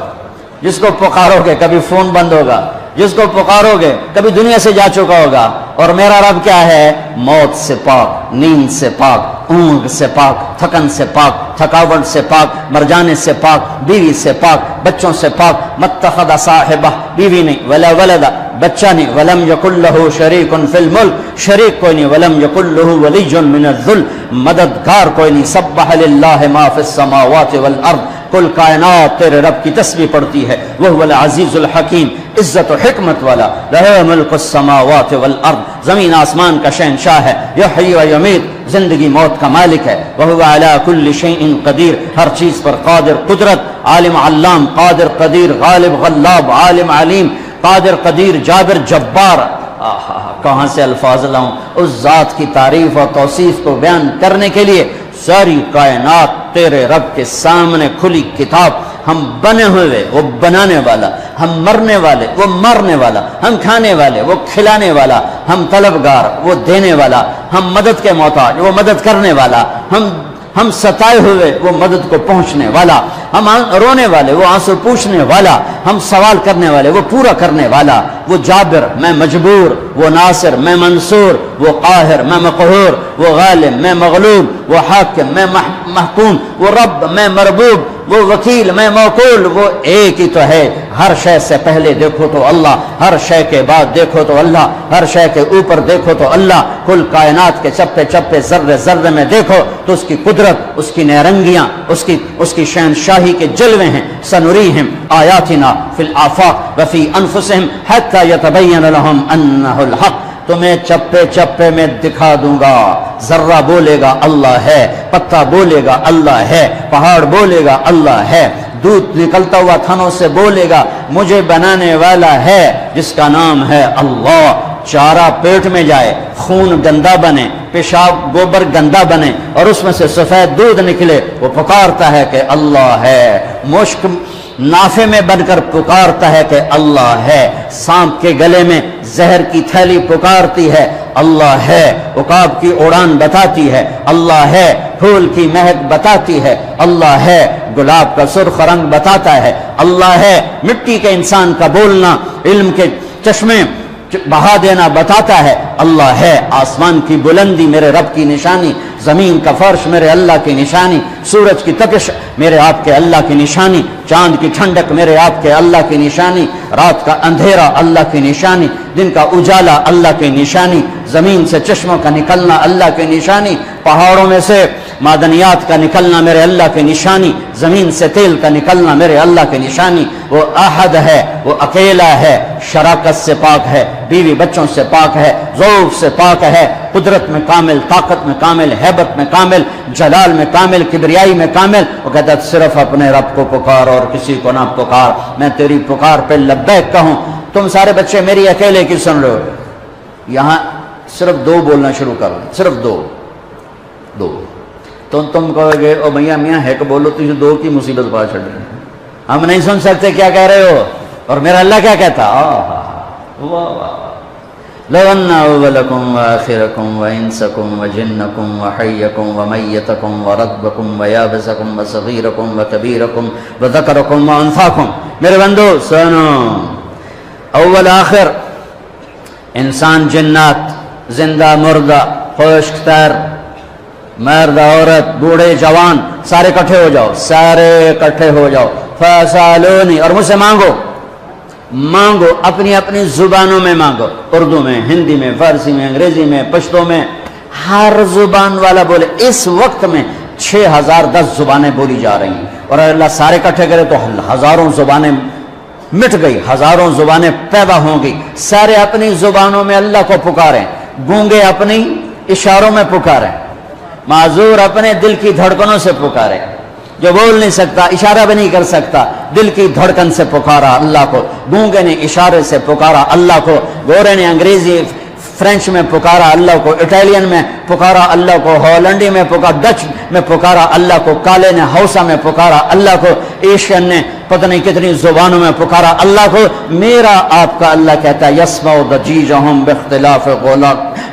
جس کو پکارو گے کبھی فون بند ہوگا، جس کو پکارو گے کبھی دنیا سے جا چکا ہوگا۔ اور میرا رب کیا ہے؟ موت سے پاک، نیند سے پاک، اونگ سے پاک، تھکن سے پاک، تھکاوٹ سے پاک، مر جانے سے پاک، بیوی سے پاک، بچوں سے پاک۔ متخذ صاحبہ، بیوی نہیں، ولا ولدا، بچہ نہیں، ولم یکن لہ شریک فی الملک، شریک کوئی نہیں، ولم یکن لہ ولی من الذل، مددگار کوئی نہیں۔ سبح للہ ما فی السماوات والارض، کل کائنات تیرے رب کی تسبیح پڑھتی ہے۔ وہ العزیز الحکیم، عزت و حکمت والا، لہ ملک السماوات والارض، زمین آسمان کا شہنشاہ ہے۔ یحیی و یمیت، زندگی موت کا مالک ہے۔ وہ علی کل شیء قدیر، ہر چیز پر قادر، قدرت، عالم علام، قادر قدیر، غالب غلاب، عالم علیم، قادر قدیر، جابر جبار۔ کہاں سے الفاظ لاؤں اس ذات کی تعریف اور توصیف کو بیان کرنے کے لیے؟ ساری کائنات تیرے رب کے سامنے کھلی کتاب، ہم بنے ہوئے، وہ بنانے والا، ہم مرنے والے، وہ مرنے والا، ہم کھانے والے، وہ کھلانے والا، ہم طلبگار، وہ دینے والا، ہم مدد کے محتاج، وہ مدد کرنے والا، ہم ستائے ہوئے، وہ مدد کو پہنچنے والا، ہم رونے والے، وہ آنسو پوچھنے والا، ہم سوال کرنے والے، وہ پورا کرنے والا، وہ جابر، میں مجبور، وہ ناصر، میں منصور، وہ قاہر، میں مقہور، وہ غالب، میں مغلوب، وہ حاکم، میں محکوم، وہ رب، میں مربوب، وہ وکیل، میں موکول، وہ ایک ہی تو ہے۔ ہر شے سے پہلے دیکھو تو اللہ، ہر شے کے بعد دیکھو تو اللہ، ہر شے کے اوپر دیکھو تو اللہ، کل کائنات کے چپے چپے، ذرے ذرے میں دیکھو تو اس کی قدرت، اس کی نیرنگیاں، اس کی شہنشاہی کے جلوے ہیں۔ سنریہم آیاتنا فی الآفاق وفی انفسہم حتی یتبین لہم انہ الحق، تمہیں چپے چپے میں دکھا دوں گا۔ ذرہ بولے گا اللہ ہے، پتا بولے گا اللہ ہے، پہاڑ بولے گا اللہ ہے، دودھ نکلتا ہوا تھنوں سے بولے گا مجھے بنانے والا ہے جس کا نام ہے اللہ۔ چارہ پیٹ میں جائے، خون گندا بنے، پیشاب گوبر گندا بنے اور اس میں سے سفید دودھ نکلے، وہ پکارتا ہے کہ اللہ ہے۔ مشک نافے میں بن کر پکارتا ہے کہ اللہ ہے۔ سانپ کے گلے میں زہر کی تھیلی پکارتی ہے اللہ ہے۔ عقاب کی اڑان بتاتی ہے اللہ ہے۔ پھول کی مہک بتاتی ہے اللہ ہے۔ گلاب کا سرخ رنگ بتاتا ہے اللہ ہے۔ مٹی کے انسان کا بولنا، علم کے چشمے بہا دینا بتاتا ہے اللہ ہے۔ آسمان کی بلندی میرے رب کی نشانی، زمین کا فرش میرے اللہ کی نشانی، سورج کی تپش میرے آپ کے اللہ کی نشانی، چاند کی ٹھنڈک میرے آپ کے اللہ کی نشانی، رات کا اندھیرا اللہ کی نشانی، دن کا اجالا اللہ کی نشانی، زمین سے چشموں کا نکلنا اللہ کی نشانی، پہاڑوں میں سے معدنیات کا نکلنا میرے اللہ کی نشانی، زمین سے تیل کا نکلنا میرے اللہ کی نشانی۔ وہ احد ہے، وہ اکیلا ہے، شراکت سے پاک ہے، بیوی بچوں سے پاک ہے، ذوق سے پاک ہے، قدرت میں کامل، طاقت میں کامل، ہیبت میں کامل، جلال میں کامل، کبریائی میں کامل۔ وہ کہتا ہے صرف اپنے رب کو پکار اور کسی کو نہ پکار، میں تیری پکار پہ لبیک کہوں۔ تم سارے بچے میری اکیلے کی سن رہے ہو، یہاں صرف دو بولنا شروع کر دیں، صرف دو۔ تو تم کہو گے او بھیا میاں ہے کہ بولو، تجھے دو کی مصیبت پا چھڑ رہے ہیں۔ ہم نہیں سن سکتے کیا کہہ رہے ہو، اور میرا اللہ کیا کہتا، لو ان اولکم واخرکم وانسکم وجنکم وحیکم ومیتکم ورطبکم ویابسکم وصغیرکم وکبیرکم وذکرکم وانثاکم. میرے بندو سنو، اول آخر، انسان جنات، زندہ مردہ، خشک تر، مرد عورت، بوڑھے جوان، سارے اکٹھے ہو جاؤ، سارے اکٹھے ہو جاؤ. فاسالونی، اور مجھ سے مانگو، مانگو اپنی اپنی زبانوں میں مانگو، اردو میں، ہندی میں، فارسی میں، انگریزی میں، پشتو میں، ہر زبان والا بولے. اس وقت میں 6010 زبانیں بولی جا رہی ہیں، اور اللہ سارے اکٹھے کرے تو ہزاروں زبانیں مٹ گئی، ہزاروں زبانیں پیدا ہوں گی. سارے اپنی زبانوں میں اللہ کو پکاریں، گونگے اپنی اشاروں میں پکاریں، معذور اپنے دل کی دھڑکنوں سے پکاریں. جو بول نہیں سکتا، اشارہ بھی نہیں کر سکتا، دل کی دھڑکن سے پکارا اللہ کو. گونگے نے اشارے سے پکارا اللہ کو، گورے نے انگریزی فرینچ میں پکارا اللہ کو، اٹالین میں پکارا اللہ کو، ہالینڈی میں پکارا، ڈچ میں پکارا اللہ کو، کالے نے ہausa میں پکارا اللہ کو، ایشین نے پتہ نہیں کتنی زبانوں میں پکارا اللہ کو. میرا آپ کا اللہ کہتا ہے یسمع ضجیجہم باختلاف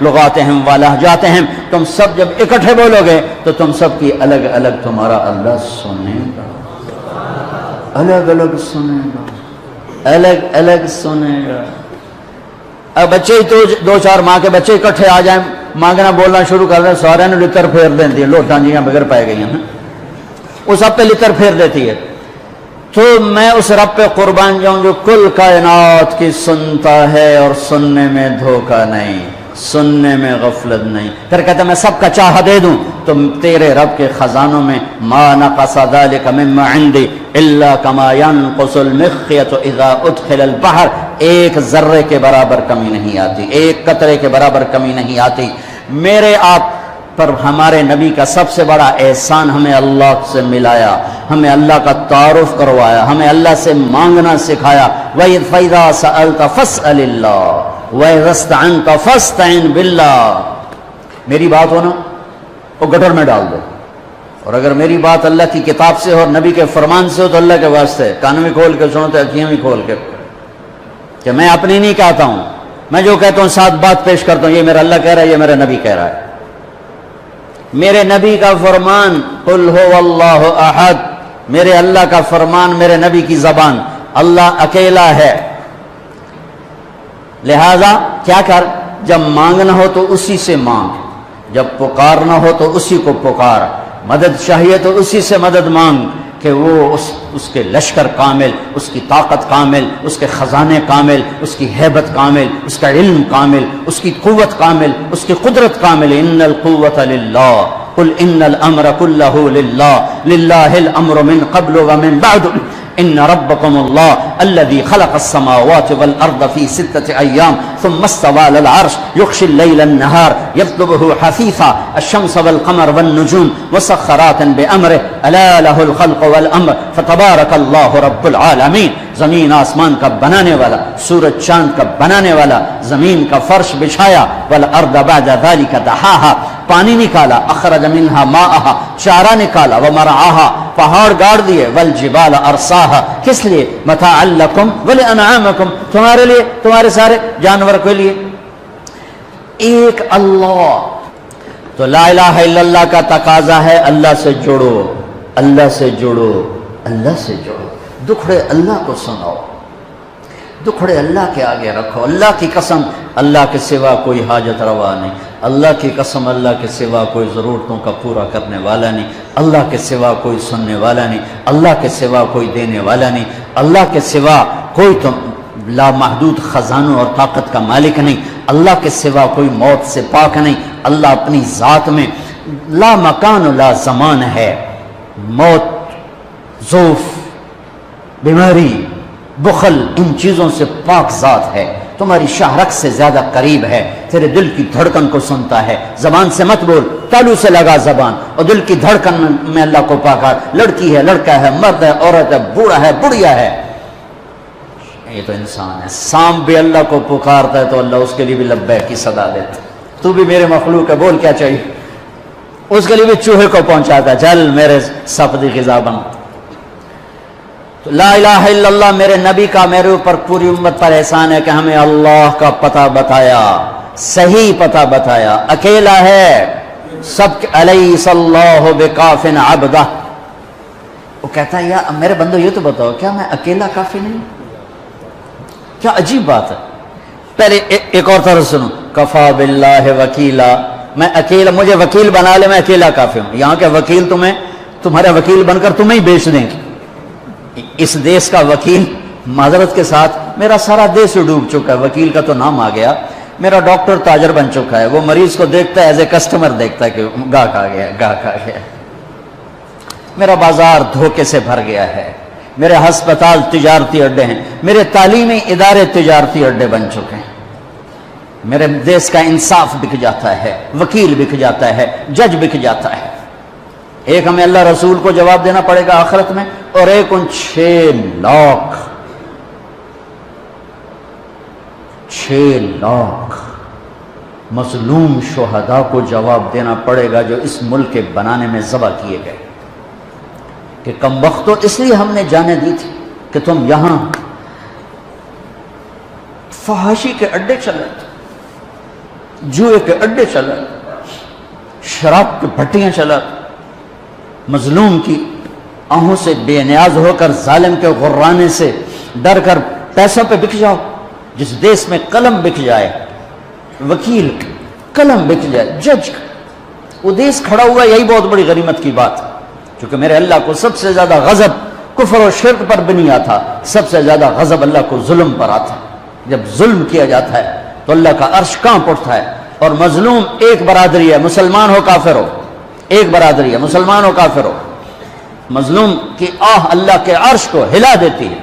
لغاتہم ولہجاتہم. تم سب جب اکٹھے بولو گے تو تم سب کی الگ الگ تمہارا اللہ سنے گا، الگ الگ سنے گا، الگ الگ سنے گا. اب بچے ہی تو 2-4 ماں کے بچے اکٹھے آ جائیں، مانگنا بولنا شروع کر دیں، سارے نے لتر پھیر دیتی ہے، لوٹاں جیاں بغیر پائے گئی ہیں، وہ سب پہ لتر پھیر دیتی ہے. تو میں اس رب پہ قربان جاؤں جو کل کائنات کی سنتا ہے اور سننے میں دھوکہ نہیں، سننے میں غفلت نہیں. پھر کہتا میں سب کا چاہا دے دوں تو تیرے رب کے خزانوں میں ما نقص ذلك مما عندي الا كما ينقص المخيط اذا ادخل البحر. ایک ذرے کے برابر کمی نہیں آتی، ایک قطرے کے برابر کمی نہیں آتی. میرے آپ پر ہمارے نبی کا سب سے بڑا احسان ہمیں اللہ سے ملایا، ہمیں اللہ کا تعارف کروایا، ہمیں اللہ سے مانگنا سکھایا. فَإِذَا سَأَلْتَ فَاسْأَلِ اللَّهَ وَإِذَا اسْتَعَنْتَ فَاسْتَعِنْ بِاللَّهِ. میری بات ہو نا وہ گٹر میں ڈال دو، اور اگر میری بات اللہ کی کتاب سے اور نبی کے فرمان سے ہو تو اللہ کے واسطے کان بھی کھول کے سنو تو اکھیاں بھی کھول کے، کہ میں اپنی نہیں کہتا ہوں، میں جو کہتا ہوں ساتھ بات پیش کرتا ہوں، یہ میرا اللہ کہہ رہا ہے، یہ میرا نبی کہہ رہا ہے. میرے نبی کا فرمان قل هو اللہ احد، میرے اللہ کا فرمان، میرے نبی کی زبان، اللہ اکیلا ہے. لہذا کیا کر، جب مانگنا ہو تو اسی سے مانگ، جب پکارنا ہو تو اسی کو پکار، مدد چاہیے تو اسی سے مدد مانگ کہ وہ اس کے لشکر کامل، اس کی طاقت کامل، اس کے خزانے کامل، اس کی ہیبت کامل، اس کا علم کامل، اس کی قوت کامل، اس کی قدرت کامل. ان القوت للہ قل ان الامر كله للہ للہ الامر من قبل ومن بعد ان ربكم الله الذي خلق السماوات والارض في 6 ايام ثم استوى على العرش يغشي الليل النهار يطلبه حثيثا الشمس والقمر والنجوم مسخرات بامره الا له الخلق والامر فتبارك الله رب العالمين. زمین آسمان کا بنانے والا، سورج چاند کا بنانے والا، زمین کا فرش بچھایا، والارض بعد ذلك دحاها، پانی نکالا، اخرج منها ماءها، چارہ نکالا، ومرعاها، پہاڑ گاڑ دیے، والجبال ارساها، کس لیے؟ متاعا لکم ولانعامکم، تمہارے لیے، تمہارے سارے جانور کے لیے. ایک اللہ. تو لا الہ الا اللہ کا تقاضا ہے اللہ سے جڑو، اللہ سے جڑو، اللہ سے جڑو. دکھڑے اللہ کو سناؤ، دکھڑے اللہ کے آگے رکھو. اللہ کی قسم اللہ کے سوا کوئی حاجت روا نہیں، اللہ کی قسم اللہ کے سوا کوئی ضرورتوں کا پورا کرنے والا نہیں، اللہ کے سوا کوئی سننے والا نہیں، اللہ کے سوا کوئی دینے والا نہیں، اللہ کے سوا کوئی تو لامحدود خزانوں اور طاقت کا مالک نہیں، اللہ کے سوا کوئی موت سے پاک نہیں. اللہ اپنی ذات میں لا مکان لا زمان ہے. موت، ضعف، بیماری، بخل، ان چیزوں سے پاک ذات ہے. تمہاری شہرک سے زیادہ قریب ہے، تیرے دل کی دھڑکن کو سنتا ہے. زبان سے مت بول، تالو سے لگا زبان، اور دل کی دھڑکن میں اللہ کو پکار. لڑکی ہے، لڑکا ہے، مرد ہے، عورت ہے، بوڑھا ہے، بڑھیا ہے، یہ تو انسان ہے. سانپ بھی اللہ کو پکارتا ہے تو اللہ اس کے لیے بھی لبیک کی صدا دیتا. تو بھی میرے مخلوق ہے، بول کیا چاہیے. اس کے لیے بھی چوہے کو پہنچاتا ہے، چل میرے سفدی غذا بن. تو لا الہ الا اللہ میرے نبی کا میرے اوپر پوری امت پر احسان ہے کہ ہمیں اللہ کا پتہ بتایا، صحیح پتہ بتایا، اکیلا ہے سب کے، الیس اللہ بکاف عبدہ۔ وہ کہتا ہے یا میرے بندو یہ تو بتاؤ کیا میں اکیلا کافی نہیں؟ کیا عجیب بات ہے۔ پہلے ایک اور طرح سنو، کفا باللہ وکیلا، میں اکیلا، مجھے وکیل بنا لے، میں اکیلا کافی ہوں۔ یہاں کے وکیل تمہارا وکیل بن کر تمہیں ہی بیچ دیں گے۔ اس دیش کا وکیل، معذرت کے ساتھ میرا سارا دیش ڈوب چکا ہے، وکیل کا تو نام آ گیا، میرا ڈاکٹر تاجر بن چکا ہے، وہ مریض کو دیکھتا ہے ایز اے کسٹمر دیکھتا ہے کہ گاہک آ گیا، گاہک آ گیا۔ میرا بازار دھوکے سے بھر گیا ہے، میرے ہسپتال تجارتی اڈے ہیں، میرے تعلیمی ادارے تجارتی اڈے بن چکے ہیں، میرے دیش کا انصاف بک جاتا ہے، وکیل بک جاتا ہے، جج بک جاتا ہے۔ ایک ہمیں اللہ رسول کو جواب دینا پڑے گا آخرت میں، اور ایک ان 6 لاکھ مظلوم شہداء کو جواب دینا پڑے گا جو اس ملک کے بنانے میں ذبح کیے گئے، کہ کم وقتوں اس لیے ہم نے جانے دی تھی کہ تم یہاں فحاشی کے اڈے چلے، جوئے کے اڈے چلے، شراب کی بھٹیاں چلا، مظلوم کی آہوں سے بے نیاز ہو کر، ظالم کے غرانے سے ڈر کر پیسوں پہ بک جاؤ۔ جس دیش میں قلم بک جائے، وکیل قلم بک جائے، جج، وہ دیش کھڑا ہوا، یہی بہت بڑی غنیمت کی بات ہے۔ کیونکہ میرے اللہ کو سب سے زیادہ غضب کفر و شرک پر بھی نہیں آتا، سب سے زیادہ غضب اللہ کو ظلم پر آتا ہے۔ جب ظلم کیا جاتا ہے تو اللہ کا عرش کانپ اٹھتا ہے، اور مظلوم ایک برادری ہے، مسلمان ہو کافر ہو، ایک برادری ہے، مسلمان ہو کافر ہو، مظلوم کی آہ اللہ کے عرش کو ہلا دیتی ہے۔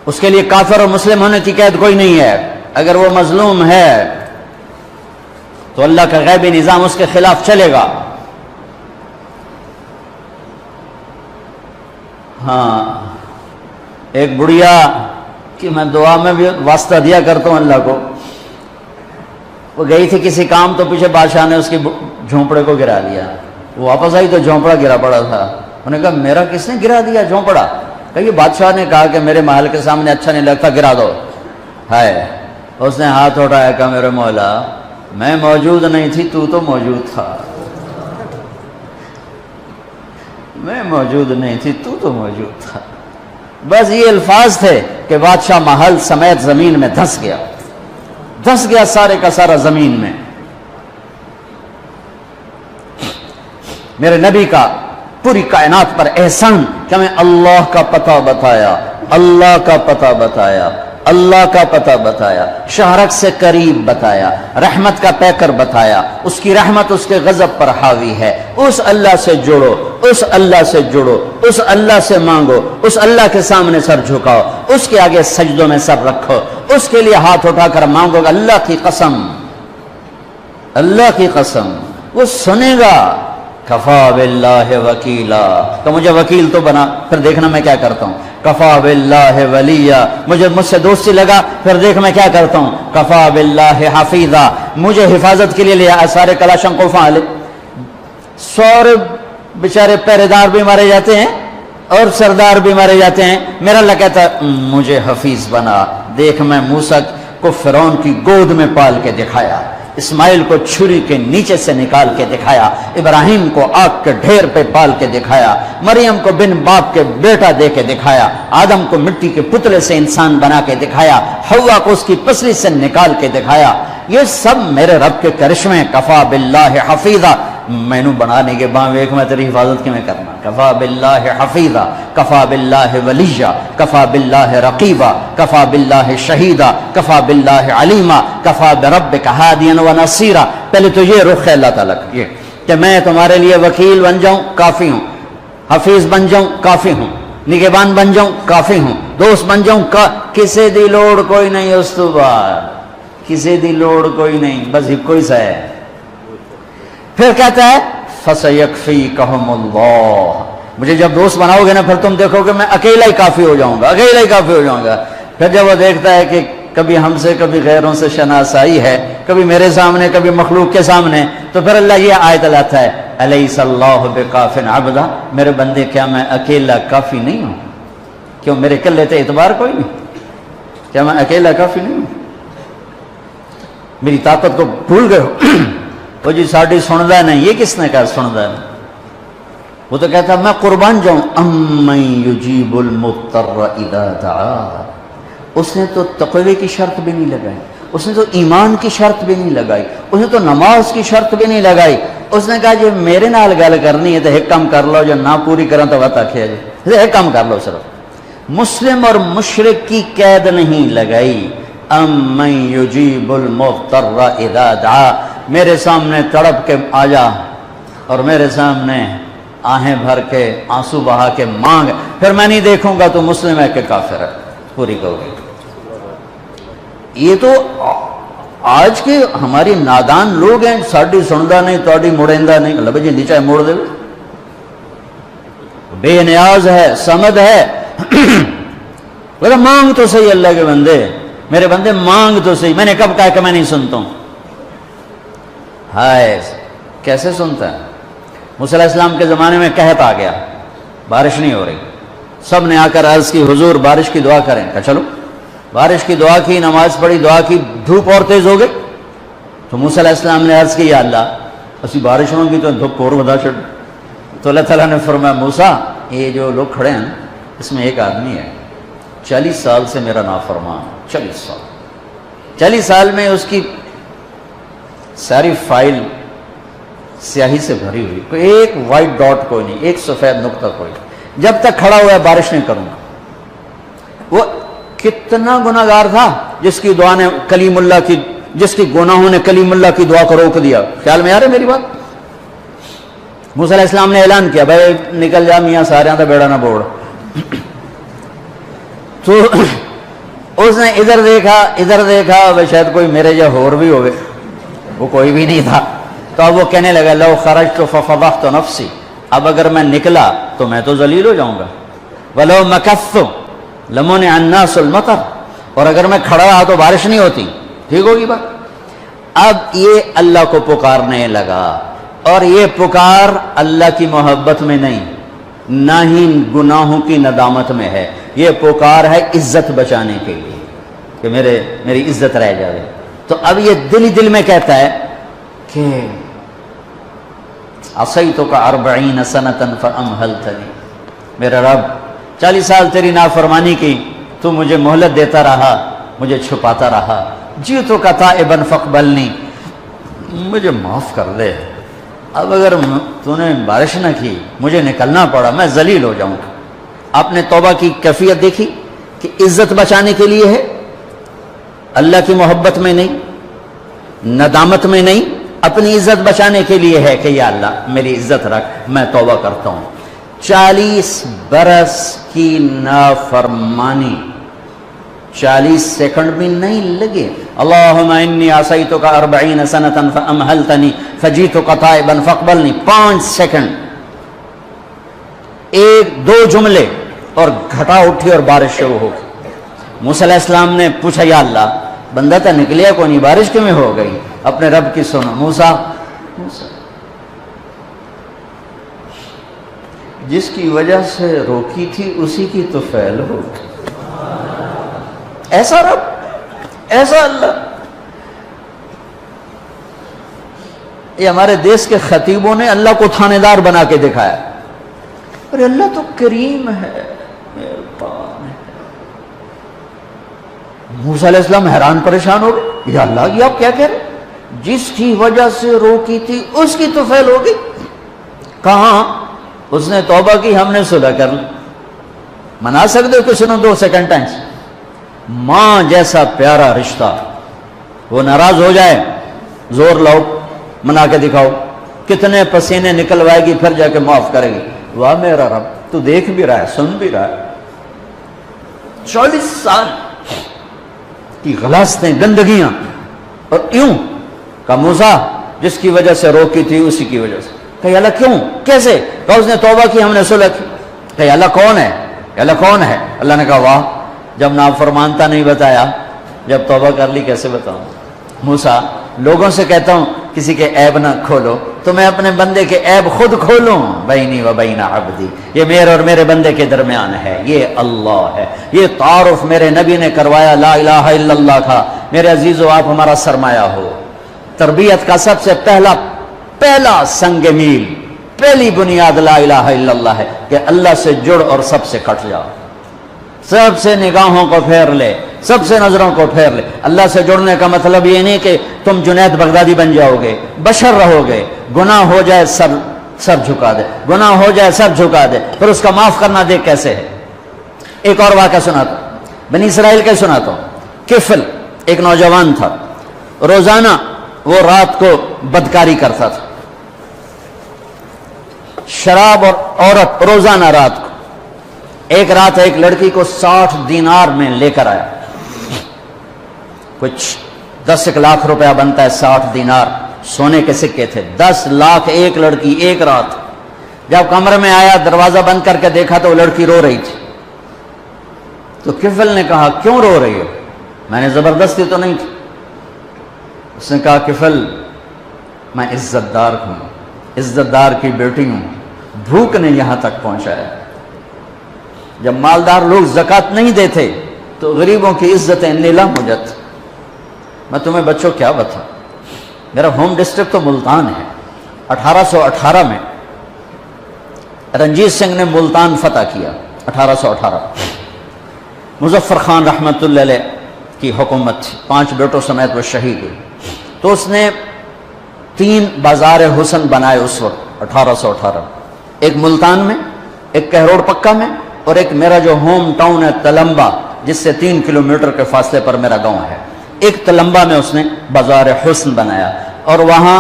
اس کے لیے کافر اور مسلم ہونے کی قید کوئی نہیں ہے، اگر وہ مظلوم ہے تو اللہ کا غیبی نظام اس کے خلاف چلے گا۔ ہاں، ایک بڑھیا کہ میں دعا میں بھی واسطہ دیا کرتا ہوں اللہ کو، وہ گئی تھی کسی کام، تو پیچھے بادشاہ نے اس کی جھونپڑے کو گرا دیا، وہ واپس آئی تو جھونپڑا گرا پڑا تھا۔ انہوں نے کہا میرا کس نے گرا دیا جھونپڑا؟ کہ یہ بادشاہ نے کہا کہ میرے محل کے سامنے اچھا نہیں لگتا، گرا دو۔ ہے اس نے ہاتھ اٹھایا، کہا میرے مولا میں موجود نہیں تھی، تو موجود تھا، میں موجود نہیں تھی، تو موجود تھا۔ بس یہ الفاظ تھے کہ بادشاہ محل سمیت زمین میں دھس گیا سارے کا سارا زمین میں۔ میرے نبی کا پوری کائنات پر احسان کہ ہمیں اللہ کا پتہ بتایا، اللہ کا پتہ بتایا، اللہ کا پتہ بتایا، شہرک سے قریب بتایا، رحمت کا پیکر بتایا، اس کی رحمت اس کے غضب پر حاوی ہے، اس اللہ سے جڑو، اس اللہ سے جڑو، اس اللہ سے مانگو، اس اللہ کے سامنے سر جھکاؤ، اس کے آگے سجدوں میں سر رکھو، اس کے لیے ہاتھ اٹھا کر مانگو گا۔ اللہ کی قسم، اللہ کی قسم وہ سنے گا۔ کفا باللہ وکیلا، تو مجھے وکیل تو بنا، پھر دیکھنا میں کیا کرتا ہوں۔ کفا باللہ ولیہ، مجھ سے دوستی لگا، پھر دیکھ میں کیا کرتا ہوں۔ کفا باللہ حفیظا، مجھے حفاظت کے لیے لیا سارے کلاشنکوف والے، 100 بیچارے پہرے دار بھی مارے جاتے ہیں اور سردار بھی مارے جاتے ہیں، میرا اللہ کہتا ہے مجھے حفیظ بنا۔ دیکھ میں موسیٰ کو فرعون کی گود میں پال کے دکھایا، اسماعیل کو چھری کے نیچے سے نکال کے دکھایا، ابراہیم کو آگ کے ڈھیر پہ پال کے دکھایا، مریم کو بن باپ کے بیٹا دے کے دکھایا، آدم کو مٹی کے پتلے سے انسان بنا کے دکھایا، حوا کو اس کی پسلی سے نکال کے دکھایا۔ یہ سب میرے رب کے کرشمے۔ کفا باللہ حفیظا، میں نو بنانے کے باویک میں تیری حفاظت کی میں کرنا۔ کفا باللہ حفیظا، کفا باللہ ولیہ، کفا باللہ رقیبا، کفا باللہ شہیدا، کفا باللہ علیما، کفا بربک ہادیا و نصیرا۔ پہلے تو یہ رخ ہے اللہ تعالیٰ کا، یہ کہ میں تمہارے لیے وکیل بن جاؤں کافی ہوں، حفیظ بن جاؤں کافی ہوں، نگہبان بن جاؤں کافی ہوں، دوست بن جاؤں کسی دی لوڑ کوئی نہیں، اس تو بعد کسی دی لوڑ کوئی نہیں، بس کوئی سا ہے۔ پھر کہتا ہے فَسَيَكْفِيكَهُمُ اللَّهُ، مجھے جب دوست بناؤ گے نا پھر تم دیکھو کہ میں اکیلا ہی کافی ہو جاؤں گا، اکیلا ہی کافی ہو جاؤں گا۔ پھر جب وہ دیکھتا ہے کہ کبھی ہم سے کبھی غیروں سے شناسائی ہے، کبھی میرے سامنے کبھی مخلوق کے سامنے، تو پھر اللہ یہ آیت لاتا ہے الیس اللہ بکاف عبدا، میرے بندے کیا میں اکیلا کافی نہیں ہوں؟ کیوں میرے کلے تے اعتبار کوئی نہیں؟ کیا میں اکیلا کافی نہیں ہوں؟ میری طاقت کو بھول گئے ہو؟ وہ جی ساڑھی سندا نہیں، یہ کس نے کہا سندا نہیں؟ وہ تو کہتا میں قربان جاؤں، امن یجیب المضطر اذا دعا، اس نے تو تقوی کی شرط بھی نہیں لگائی، اس نے تو ایمان کی شرط بھی نہیں لگائی، اس نے تو نماز کی شرط بھی نہیں لگائی، اس نے کہا جی میرے نال گل کرنی ہے تو ایک کام کر لو، جو نہ پوری کریں تو وقت آکھیا جی ایک کام کر لو صرف۔ مسلم اور مشرک کی قید نہیں لگائی، امن یجیب المضطر اذا دعا، میرے سامنے تڑپ کے آ جا اور میرے سامنے آہیں بھر کے آنسو بہا کے مانگ، پھر میں نہیں دیکھوں گا تو مسلم ہے کہ کافر ہے، پوری کرو گی۔ یہ تو آج کے ہماری نادان لوگ ہیں، ساڑھی سندا نہیں توڑی مڑیندہ نہیں، اللہ بھائی جی چاہے موڑ دے، بے نیاز ہے، سمد ہے، بولے مانگ تو صحیح اللہ کے بندے، میرے بندے مانگ تو صحیح، میں نے کب کہا کہ میں نہیں سنتا ہوں؟ ہائے کیسے سنتا ہے؟ موسیٰ علیہ السلام کے زمانے میں قحط آ گیا، بارش نہیں ہو رہی، سب نے آ کر عرض کی حضور بارش کی دعا کریں، کہا چلو بارش کی دعا کی، نماز پڑھی، دعا کی، دھوپ اور تیز ہو گئی تو موسیٰ علیہ السلام نے عرض کی یا اللہ اسی بارش ہوگی تو دھوپ اور بدا چڑھ، تو اللہ تعالیٰ نے فرمایا موسیٰ یہ جو لوگ کھڑے ہیں اس میں ایک آدمی ہے 40 سال سے میرا نافرمان، 40 سال میں اس کی ساری فائل سیاہی سے بھری ہوئی، کوئی ایک وائٹ ڈاٹ کوئی نہیں، ایک سفید نقطہ کوئی، جب تک کھڑا ہوا ہے بارش نہیں کروں گا۔ وہ کتنا گناہ گار تھا جس کی دعا نے کلیم اللہ کی، جس کی گناہوں نے کلیم اللہ کی دعا کو روک دیا، خیال میں آ رہا ہے میری بات؟ موسیٰ علیہ السلام نے اعلان کیا بھائی نکل جا میاں سارے دا بیڑا نہ بوڑ، تو اس نے ادھر دیکھا بھائی شاید کوئی میرے جا ہور بھی ہوئے، وہ کوئی بھی نہیں تھا، تو اب وہ کہنے لگا لو خرجت ففضحت نفسی، اب اگر میں نکلا تو میں تو ذلیل ہو جاؤں گا، ولو مکثت لمنع الناس المطر، اور اگر میں کھڑا رہا تو بارش نہیں ہوتی، ٹھیک ہوگی بات؟ اب یہ اللہ کو پکارنے لگا، اور یہ پکار اللہ کی محبت میں نہیں، نہ ہی گناہوں کی ندامت میں ہے، یہ پکار ہے عزت بچانے کے لیے کہ میری عزت رہ جائے۔ تو اب یہ دل ہی دل میں کہتا ہے کہ عصیتک 40 سنۃ فامہلتنی، میرا رب 40 سال تیری نافرمانی کی، تو مجھے مہلت دیتا رہا، مجھے چھپاتا رہا، جئتک تائبا فاقبلنی، مجھے معاف کر دے، اب اگر تو نے بارش نہ کی مجھے نکلنا پڑا میں ذلیل ہو جاؤں گا۔ آپ نے توبہ کی کیفیت دیکھی کہ عزت بچانے کے لیے ہے، اللہ کی محبت میں نہیں، ندامت میں نہیں، اپنی عزت بچانے کے لیے ہے کہ یا اللہ میری عزت رکھ، میں توبہ کرتا ہوں۔ 40 برس کی نافرمانی 40 سیکنڈ بھی نہیں لگے، اللہم انی عصیتک 40 سنۃ فامہلتنی فجئتک تائبا فاقبلنی، 5 سیکنڈ، 1-2 جملے اور گھٹا اٹھی اور بارش شروع ہو گئی۔ موسیٰ علیہ السلام نے پوچھا یا اللہ بندہ تو نکلیا کوئی نہیں، بارش کیوں میں ہو گئی؟ اپنے رب کی سنو، موسیٰ جس کی وجہ سے روکی تھی اسی کی تو فعل ہو گئی۔ ایسا رب، ایسا اللہ۔ یہ ہمارے دیش کے خطیبوں نے اللہ کو تھانے دار بنا کے دکھایا، ارے اللہ تو کریم ہے، مہربان ہے۔ موسیٰ علیہ السلام حیران پریشان ہو گئے، یا اللہ یہ آپ کیا کہہ رہے؟ جس کی وجہ سے روکی تھی اس کی تو فعل ہو گئی۔ کہاں؟ اس نے توبہ کی، ہم نے صلح کر لی۔ منا سکتے ہو کسی نے 2 سیکنڈ ٹائم سے؟ ماں جیسا پیارا رشتہ، وہ ناراض ہو جائے زور لاؤ منا کے دکھاؤ، کتنے پسینے نکلوائے گی پھر جا کے معاف کرے گی۔ واہ میرا رب تو دیکھ بھی رہا ہے، سن بھی رہا ہے۔ 40 سال کی غلاستیں، گندگیاں، اور یوں کہ موسیٰ جس کی وجہ سے روکی تھی اسی کی وجہ سے۔ کہ اللہ کیوں؟ کیسے؟ کہ اس نے توبہ کی، ہم نے صلح کی۔ کہ اللہ کون ہے؟ اللہ کون ہے؟ اللہ نے کہا واہ، جب نافرمانتا نہیں بتایا، جب توبہ کر لی کیسے بتاؤں؟ موسیٰ لوگوں سے کہتا ہوں کسی کے عیب نہ کھولو تو میں اپنے بندے کے عیب خود کھولوں. بینی و بین عبدی، یہ میرے اور میرے بندے کے درمیان ہے، یہ اللہ ہے. یہ تعارف میرے نبی نے کروایا لا الہ الا اللہ کا. میرے عزیزو، آپ ہمارا سرمایہ ہو. تربیت کا سب سے پہلا سنگ میل، پہلی بنیاد لا الہ الا اللہ ہے کہ اللہ سے جڑ اور سب سے کٹ جاؤ. سب سے نگاہوں کو پھیر لے، سب سے نظروں کو پھیر لے. اللہ سے جڑنے کا مطلب یہ نہیں کہ تم جنید بغدادی بن جاؤ گے، بشر رہو گے. گناہ ہو جائے سر جھکا دے، گناہ ہو جائے سر جھکا دے، پھر اس کا معاف کرنا دیکھ کیسے ہے. ایک اور واقعہ سناتا ہوں، بنی اسرائیل کے سناتا ہوں. کفل ایک نوجوان تھا، روزانہ وہ رات کو بدکاری کرتا تھا، شراب اور عورت روزانہ رات کو. ایک رات ایک لڑکی کو 60 دینار میں لے کر آیا. کچھ 10 لاکھ روپیہ بنتا ہے 60 دینار، سونے کے سکے تھے. 10 لاکھ ایک لڑکی ایک رات. جب کمرے میں آیا دروازہ بند کر کے دیکھا تو وہ لڑکی رو رہی تھی. تو کفل نے کہا کیوں رو رہی ہو؟ میں نے زبردستی تو نہیں تھی. اس نے کہا کفل میں عزت دار ہوں، عزت دار کی بیٹی ہوں، بھوک نے یہاں تک پہنچایا. جب مالدار لوگ زکوٰۃ نہیں دیتے تو غریبوں کی عزتیں نیلام ہو جاتی. میں تمہیں بچوں کیا بتاؤں، میرا ہوم ڈسٹرکٹ تو ملتان ہے. 1818 میں رنجیت سنگھ نے ملتان فتح کیا. 1818 مظفر خان رحمۃ اللہ علیہ کی حکومت تھی، 5 بیٹوں سمیت وہ شہید ہوئی. تو اس نے 3 بازار حسن بنائے اس وقت 1818. ایک ملتان میں، ایک کہروڑ پکا میں، اور ایک میرا جو ہوم ٹاؤن ہے تلمبا، جس سے 3 کلومیٹر کے فاصلے پر میرا گاؤں ہے. ایک تلمبا میں اس نے بازار حسن بنایا اور وہاں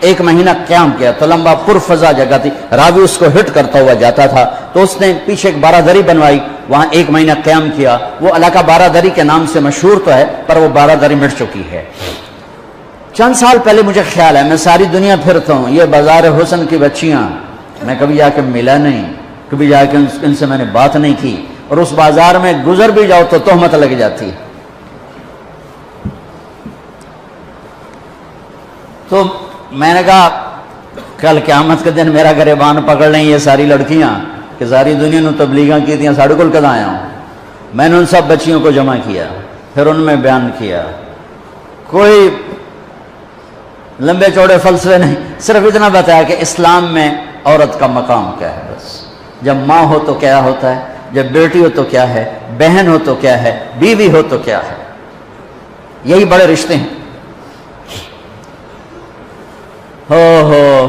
1 مہینہ قیام کیا. تلمبا پرفضا جگہ تھی، راوی اس کو ہٹ کرتا ہوا جاتا تھا. تو اس نے پیچھے ایک بارادری بنوائی، وہاں 1 مہینہ قیام کیا. وہ علاقہ بارادری کے نام سے مشہور تو ہے پر وہ بارادری مٹ چکی ہے. چند سال پہلے مجھے خیال ہے، میں ساری دنیا پھرتا ہوں، یہ بازار حسن کی بچیاں میں کبھی جا کے ملا نہیں، کبھی جا کے ان سے میں نے بات نہیں کی، اور اس بازار میں گزر بھی جاؤ تو تہمت لگ جاتی. تو میں نے کہا کل قیامت کے دن میرا گریبان پکڑ لیں یہ ساری لڑکیاں کہ ساری دنیا نے تبلیغاں کی تھیں، ساڑھے کل کدھا آیا ہوں. میں نے ان سب بچیوں کو جمع کیا، پھر ان میں بیان کیا. کوئی لمبے چوڑے فلسفے نہیں، صرف اتنا بتایا کہ اسلام میں عورت کا مقام کیا ہے. بس جب ماں ہو تو کیا ہوتا ہے، جب بیٹی ہو تو کیا ہے، بہن ہو تو کیا ہے، بیوی ہو تو کیا ہے. یہی بڑے رشتے ہیں. ہو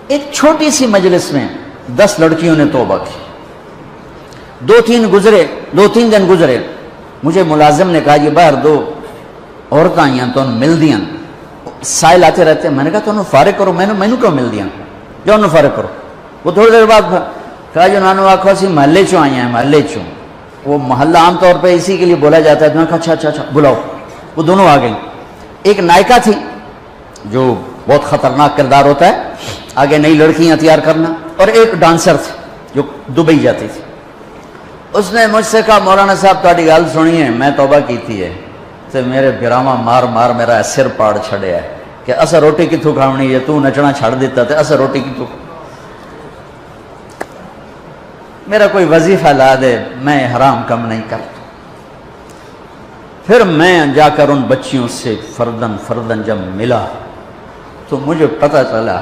ایک چھوٹی سی مجلس میں 10 لڑکیوں نے توبہ کی. 2-3 دن گزرے. مجھے ملازم نے کہا یہ باہر 2 عورتیں آئی ہیں تو مل دیاں، سائل آتے رہتے ہیں. میں نے کہا تو انہوں فارغ کرو، میں نے کیوں مل دیاں، جو انہوں فارغ کرو. وہ تھوڑی دیر بعد کہا جو انہوں نے آخو سی محلے چوں آئی ہیں، محلے چوں. وہ محلہ عام طور پہ اسی کے لیے بولا جاتا ہے. میں نے کہا اچھا بلاؤ. وہ دونوں آ گئیں. ایک نائکا تھی جو بہت خطرناک کردار ہوتا ہے، آگے نئی لڑکیاں تیار کرنا، اور ایک ڈانسر تھی جو دبئی جاتی تھی. اس نے مجھ سے کہا مولانا صاحب تاری گل سنی ہے، میں توبہ کی تھی ہے تو میرے براما مار میرا سر پاڑ چھڑیا ہے کہ اسا روٹی کتوں کھاونی ہے، تو نچنا چھڑ دیتا تے اسا روٹی کتوں. میرا کوئی وظیفہ لا دے، میں حرام کم نہیں کرتا. پھر میں جا کر ان بچیوں سے فردن جب ملا تو مجھے پتہ چلا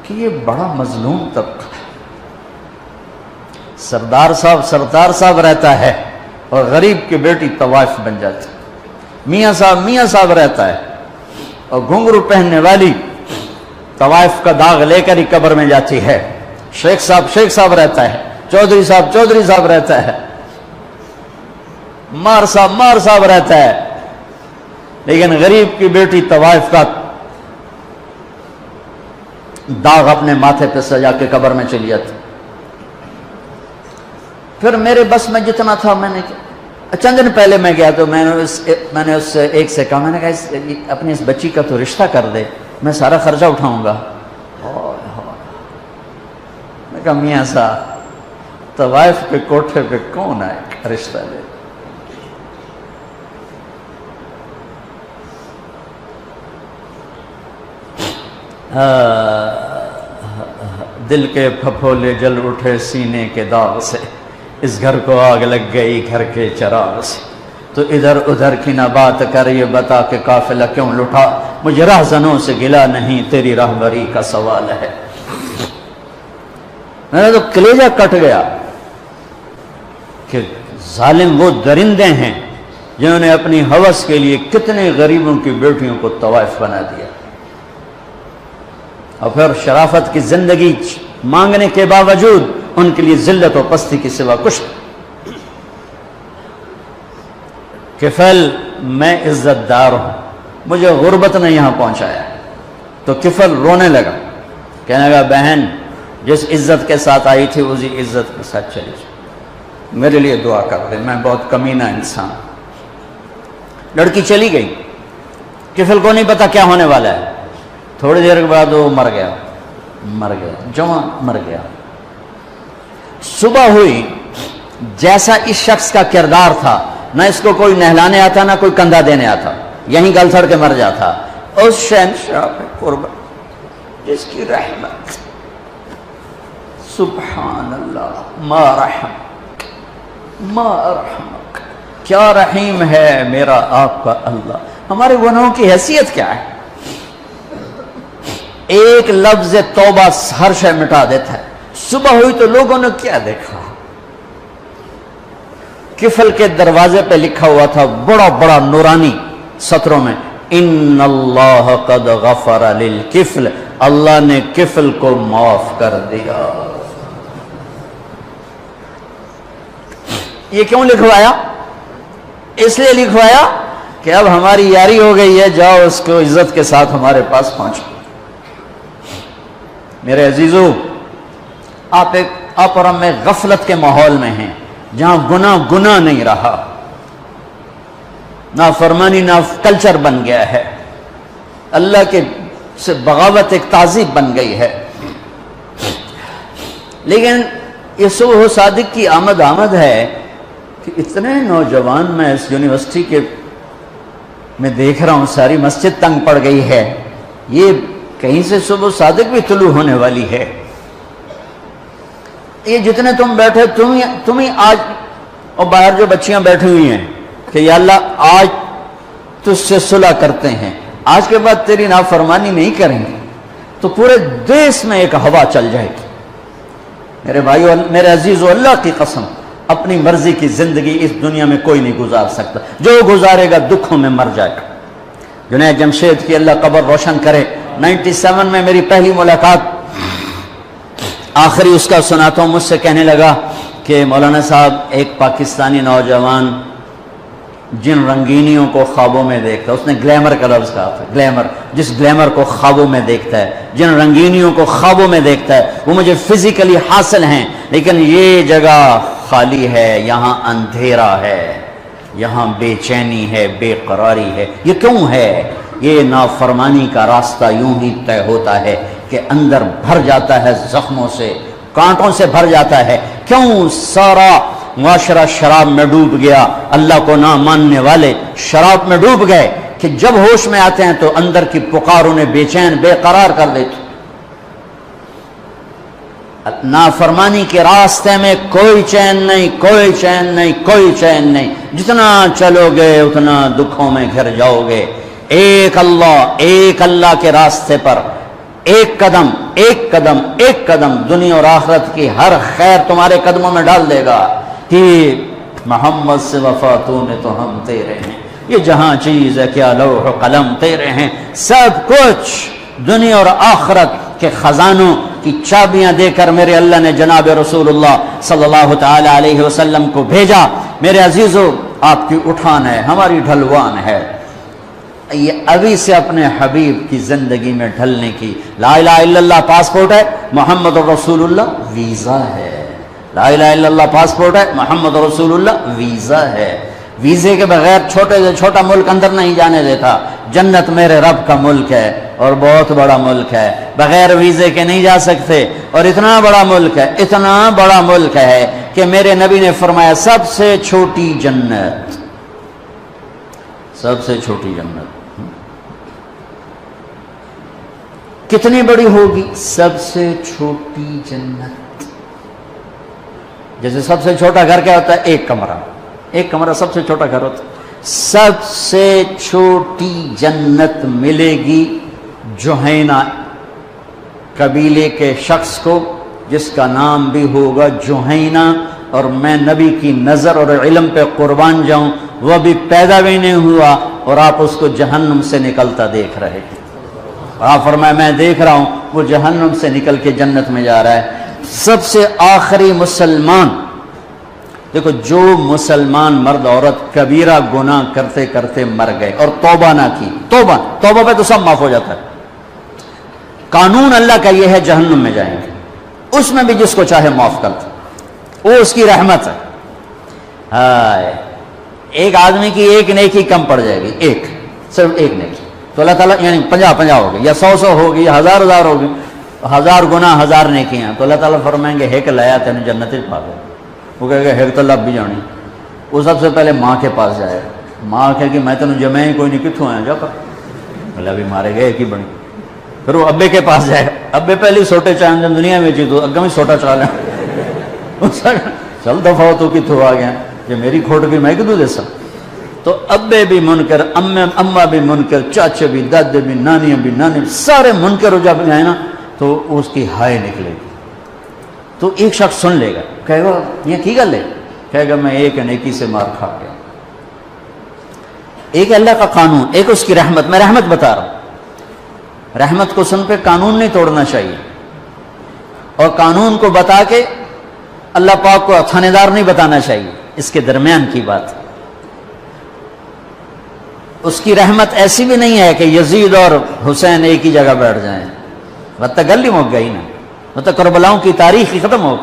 کہ یہ بڑا مظلوم طبقہ ہے. سردار صاحب رہتا ہے اور غریب کی بیٹی طوائف بن جاتی. میاں صاحب رہتا ہے اور گھنگرو پہننے والی طوائف کا داغ لے کر ہی قبر میں جاتی ہے. شیخ صاحب رہتا ہے، چودھری صاحب رہتا ہے، مار صاحب رہتا ہے، لیکن غریب کی بیٹی طوائف کا داغ اپنے ماتھے پہ سجا کے قبر میں چلی جاتی. پھر میرے بس میں جتنا تھا میں نے چند دن پہلے میں گیا تو میں نے اس سے ایک سے کہا، میں نے کہا اپنی اس بچی کا تو رشتہ کر دے، میں سارا خرچہ اٹھاؤں گا. میں کہا میاں صاحب طوائف کے کوٹھے پہ کون آئے رشتہ لے. دل کے پھپھولے جل اٹھے سینے کے داغ سے، اس گھر کو آگ لگ گئی گھر کے چراغ سے، تو ادھر ادھر کی نہ بات کر، یہ بتا کہ قافلہ کیوں لٹا، مجھے راہزنوں سے گلا نہیں، تیری راہبری کا سوال ہے۔ میرا تو کلیجہ کٹ گیا کہ ظالم وہ درندے ہیں جنہوں نے اپنی ہوس کے لیے کتنے غریبوں کی بیٹیوں کو طوائف بنا دیا، اور پھر شرافت کی زندگی مانگنے کے باوجود ان کے لیے ذلت و پستی کی سوا کچھ نہیں۔ کفل میں عزت دار ہوں، مجھے غربت نے یہاں پہنچایا، تو کفل رونے لگا، کہنے لگا بہن جس عزت کے ساتھ آئی تھی اسی عزت کے ساتھ چلی جائے، میرے لیے دعا کر دے، میں بہت کمینہ انسان۔ لڑکی چلی گئی، کفل کو نہیں پتا کیا ہونے والا ہے، تھوڑی دیر کے بعد وہ مر گیا، جوان مر گیا۔ صبح ہوئی، جیسا اس شخص کا کردار تھا، نہ اس کو کوئی نہلانے آتا نہ کوئی کندھا دینے آتا، یہیں گل سڑ کے مر جاتا۔ اس شہنشاہ پہ قربان جس کی رحمت، سبحان اللہ، ما رحمک، کیا رحیم ہے میرا آپ کا اللہ۔ ہمارے گناہوں کی حیثیت کیا ہے؟ ایک لفظ توبہ ہر شے مٹا دیتا ہے۔ صبح ہوئی تو لوگوں نے کیا دیکھا، کفل کے دروازے پہ لکھا ہوا تھا بڑا بڑا نورانی سطروں میں، ان اللہ قد غفر للکفل، اللہ نے کفل کو معاف کر دیا۔ یہ کیوں لکھوایا؟ اس لیے لکھوایا کہ اب ہماری یاری ہو گئی ہے، جاؤ اس کو عزت کے ساتھ ہمارے پاس پہنچو۔ میرے عزیزو، آپ اور ہم میں غفلت کے ماحول میں ہیں، جہاں گناہ نہیں رہا، نافرمانی کلچر بن گیا ہے، اللہ کے سے بغاوت ایک تہذیب بن گئی ہے۔ لیکن یہ صبح صادق کی آمد ہے کہ اتنے نوجوان میں اس یونیورسٹی کے میں دیکھ رہا ہوں، ساری مسجد تنگ پڑ گئی ہے، یہ کہیں سے صبح صادق بھی طلوع ہونے والی ہے۔ یہ جتنے تم بیٹھے، تم ہی آج، اور باہر جو بچیاں بیٹھی ہوئی ہیں کہ یا اللہ آج تجھ سے صلح کرتے ہیں، آج کے بعد تیری نافرمانی نہیں کریں گے، تو پورے دیش میں ایک ہوا چل جائے گی۔ میرے بھائیو، میرے عزیزو، اللہ کی قسم، اپنی مرضی کی زندگی اس دنیا میں کوئی نہیں گزار سکتا، جو گزارے گا دکھوں میں مر جائے گا۔ جنید جمشید کی اللہ قبر روشن کرے، 97 میں میری پہلی ملاقات، آخری اس کا سناتا ہوں، مجھ سے کہنے لگا کہ مولانا صاحب، ایک پاکستانی نوجوان جن رنگینیوں کو خوابوں میں دیکھتا ہے، اس نے گلیمر کا لفظ کہا تھا، گلیمر، جس گلیمر کو خوابوں میں دیکھتا ہے، جن رنگینیوں کو خوابوں میں دیکھتا ہے، وہ مجھے فزیکلی حاصل ہیں، لیکن یہ جگہ خالی ہے، یہاں اندھیرا ہے، یہاں بے چینی ہے، بے قراری ہے۔ یہ کیوں ہے؟ یہ نافرمانی کا راستہ یوں ہی طے ہوتا ہے کہ اندر بھر جاتا ہے زخموں سے، کانٹوں سے بھر جاتا ہے۔ کیوں سارا معاشرہ شراب میں ڈوب گیا؟ اللہ کو نہ ماننے والے شراب میں ڈوب گئے کہ جب ہوش میں آتے ہیں تو اندر کی پکار انہیں بے چین، بے قرار کر دیتی۔ نافرمانی کے راستے میں کوئی چین نہیں، کوئی چین نہیں، کوئی چین نہیں، جتنا چلو گے اتنا دکھوں میں گھر جاؤ گے۔ ایک اللہ کے راستے پر ایک قدم ایک قدم ایک قدم، دنیا اور آخرت کی ہر خیر تمہارے قدموں میں ڈال دے گا کہ محمد سے وفا تو نے تو ہم تیرے ہیں، یہ جہاں چیز ہے کیا لوح و قلم تیرے ہیں، سب کچھ دنیا اور آخرت کے خزانوں کی چابیاں دے کر میرے اللہ نے جناب رسول اللہ صلی اللہ تعالی علیہ وسلم کو بھیجا۔ میرے عزیزو، آپ کی اٹھان ہے، ہماری ڈھلوان ہے، یہ ابھی سے اپنے حبیب کی زندگی میں ڈھلنے کی۔ لا الہ الا اللہ پاسپورٹ ہے، محمد رسول اللہ ویزا ہے۔ لا الہ الا اللہ پاسپورٹ ہے، محمد رسول اللہ ویزا ہے۔ ویزے کے بغیر چھوٹے سے چھوٹا ملک اندر نہیں جانے دیتا۔ جنت میرے رب کا ملک ہے اور بہت بڑا ملک ہے، بغیر ویزے کے نہیں جا سکتے، اور اتنا بڑا ملک ہے، اتنا بڑا ملک ہے کہ میرے نبی نے فرمایا سب سے چھوٹی جنت، سب سے چھوٹی جنت کتنی بڑی ہوگی؟ سب سے چھوٹی جنت. جیسے سب سے چھوٹا گھر کیا ہوتا ہے؟ ایک کمرہ سب سے چھوٹا گھر ہوتا ہے. سب سے چھوٹی جنت ملے گی جوہینہ قبیلے کے شخص کو جس کا نام بھی ہوگا جوہینہ. اور میں نبی کی نظر اور علم پہ قربان جاؤں، وہ بھی پیدا بھی نہیں ہوا اور آپ اس کو جہنم سے نکلتا دیکھ رہے ہیں. آپ فرمایا میں دیکھ رہا ہوں وہ جہنم سے نکل کے جنت میں جا رہا ہے. سب سے آخری مسلمان، دیکھو جو مسلمان مرد عورت کبیرہ گناہ کرتے کرتے مر گئے اور توبہ نہ کی، توبہ پہ تو سب معاف ہو جاتا ہے. قانون اللہ کا یہ ہے جہنم میں جائیں گے، اس میں بھی جس کو چاہے معاف کرتا، وہ اس کی رحمت ہے. ایک آدمی کی ایک نیکی کم پڑ جائے گی، صرف ایک نیکی، تو اللہ تعالیٰ یعنی 50 ہوگی یا 100 ہوگی یا 1000 ہوگی، 1000 گناہ 1000 نیکیاں، تو اللہ تعالیٰ فرمائیں گے ہیک لایا تین جنت پا گئے. وہ کہے گا ہیک تو لب بھی جانی. وہ سب سے پہلے ماں کے پاس جائے گا. ماں کہے گی میں تینوں جمع ہی کوئی نہیں، کتوں آیا جا کر بولے ابھی مارے گئے ایک ہی بنی. پھر وہ ابے کے پاس جائے گا. ابے پہلی سوٹے چاہیں دنیا میں چی تو اگا میں سوٹا چلا لیں چل دفعہ تو کتوں آ گیا، یہ میری کھوٹ بھی میں کدوں دے سا. تو ابے بھی منکر، اماں بھی منکر، چاچے بھی، دادے بھی، نانیاں بھی، نانی سارے منکر ہو جب جائے نا تو اس کی ہائے نکلے گی. تو ایک شخص سن لے گا، کہے گا یہ کی گل ہے؟ کہے گا میں ایک نیکی سے مار کھا گیا. ایک اللہ کا قانون، ایک اس کی رحمت. میں رحمت بتا رہا ہوں، رحمت کو سن پہ قانون نہیں توڑنا چاہیے، اور قانون کو بتا کے اللہ پاک کو تھانے دار نہیں بتانا چاہیے. اس کے درمیان کی بات. اس کی رحمت ایسی بھی نہیں ہے کہ یزید اور حسین ایک ہی جگہ بیٹھ جائیں، مطلب گل ہی مک گئی نا، مطلب کربلاؤں کی تاریخ ہی ختم ہو.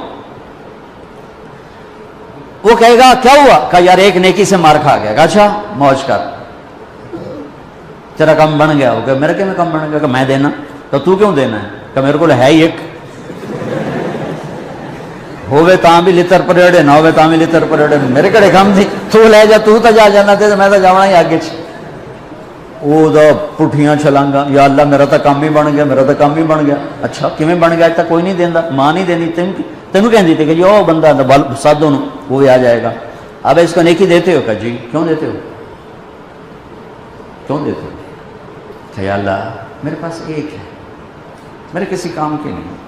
وہ کہے گا کیا ہوا؟ کہا یار ایک نیکی سے مار کھا گیا. اچھا موج کر، تیرا کم بن گیا. ہو گیا میرا کم بن گیا؟ کہ میں دینا. تو کیوں دینا ہے؟ کہ میرے کو ہے ہی ایک، ہوئے تاں بھی لتر پریڑے نہ ہوئے تاں بھی لتر پریڑے، میرے کڑے کم تھی. تو لے جا، تو جا جانا تھے، میں تو جانا ہی آگے. وہ پٹھیاں چھلانگا، یا اللہ میرا تو کام ہی بن گیا، میرا تو کام ہی بن گیا. اچھا کیویں بن گیا؟ تو کوئی نہیں دینا، ماں نہیں دینی تینوں کہندی تھی کہ جی وہ بندہ سادوں وہ بھی آ جائے گا. اب اس کو نیکی دیتے ہو؟ کہ جی. کیوں دیتے ہو؟ کیوں دیتے ہو؟ کہ یا اللہ میرے پاس ایک ہے، میرے کسی کام کے نہیں،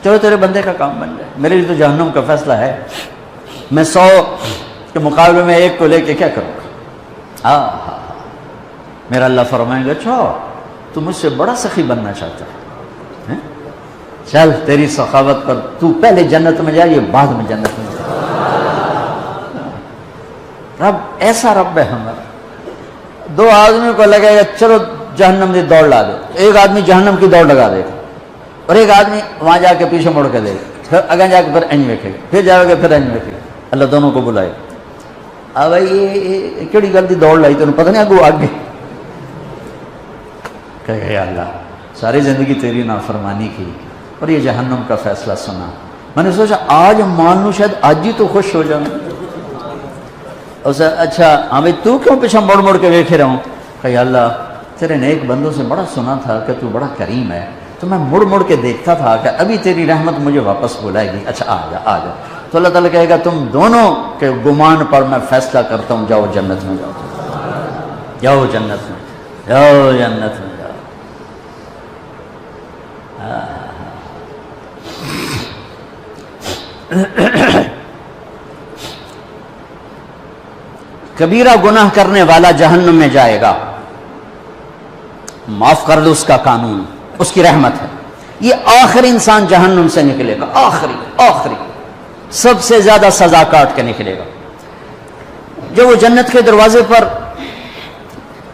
چلو تیرے بندے کا کام بن جائے. میرے لیے تو جہنم کا فیصلہ ہے. میں 100 کے مقابلے میں ایک کو لے کے کیا کروں گا؟ میرا اللہ فرمائیں گے اچھا تو مجھ سے بڑا سخی بننا چاہتا ہے، چل تیری سخاوت پر تو پہلے جنت میں جا، یہ بعد میں جنت میں جا. رب ایسا رب ہے ہمارا. 2 آدمی کو لگے گا چلو جہنم کی دوڑ لا دو، ایک آدمی جہنم کی دوڑ لگا دے گا اور ایک آدمی وہاں جا کے پیچھے مڑ کے دے گا، پھر اگیں جا کے پھر انج ویکھے گا، پھر جاؤ گے پھر انج ویکھے گا. اللہ دونوں کو بلائے. اب یہ کہڑی گل کی دوڑ لائی؟ تینوں پتہ نہیں اگو آگے. کہے گا اللہ ساری زندگی تیری نافرمانی کی اور یہ جہنم کا فیصلہ سنا. میں نے سوچا آج مان لوں، شاید آج ہی تو خوش ہو جاؤں. اچھا ہاں بھائی تو کیوں پیچھے مڑ مڑ کے دیکھے رہا ہوں؟ کہ اللہ تیرے نیک بندوں سے بڑا سنا تھا کہ تو بڑا کریم ہے، تو میں مڑ مڑ کے دیکھتا تھا کہ ابھی تیری رحمت مجھے واپس بلائے گی. اچھا آ جا. تو اللہ تعالیٰ کہے گا تم دونوں کے گمان پر میں فیصلہ کرتا ہوں، جاؤ جنت میں جاؤ، جاؤ جنت میں، جاؤ جنت میں جاؤ. کبیرہ گناہ کرنے والا جہنم میں جائے گا، معاف کر دو، اس کا قانون، اس کی رحمت ہے. یہ آخری انسان جہنم سے نکلے گا، آخری سب سے زیادہ سزا کاٹ کے نکلے گا. جب وہ جنت کے دروازے پر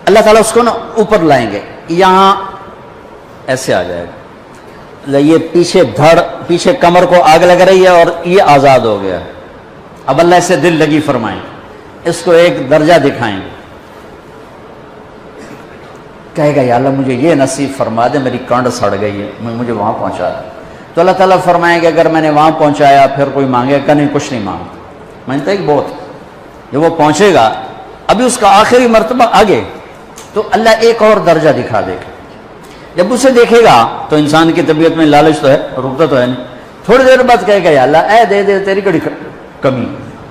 اللہ تعالیٰ اس کو نا اوپر لائیں گے، یہاں ایسے آ جائے گا، یہ پیچھے دھڑ، پیچھے کمر کو آگ لگ رہی ہے اور یہ آزاد ہو گیا. اب اللہ اسے دل لگی فرمائیں، اس کو ایک درجہ دکھائیں گے. کہے گا یا اللہ مجھے یہ نصیب فرما دے، میری کانڈ سڑ گئی ہے، مجھے وہاں پہنچا دے. تو اللہ تعالیٰ فرمائیں گے اگر میں نے وہاں پہنچایا پھر کوئی مانگے گا نہیں، کچھ نہیں مانگتا. میں نے ایک بہت جب وہ پہنچے گا، ابھی اس کا آخری مرتبہ آگے، تو اللہ ایک اور درجہ دکھا دے گا. جب اسے دیکھے گا تو انسان کی طبیعت میں لالچ تو ہے، رکتا تو ہے نہیں، تھوڑی دیر بعد کہے گا یا اللہ اے دے دے، تیری کڑی کمی،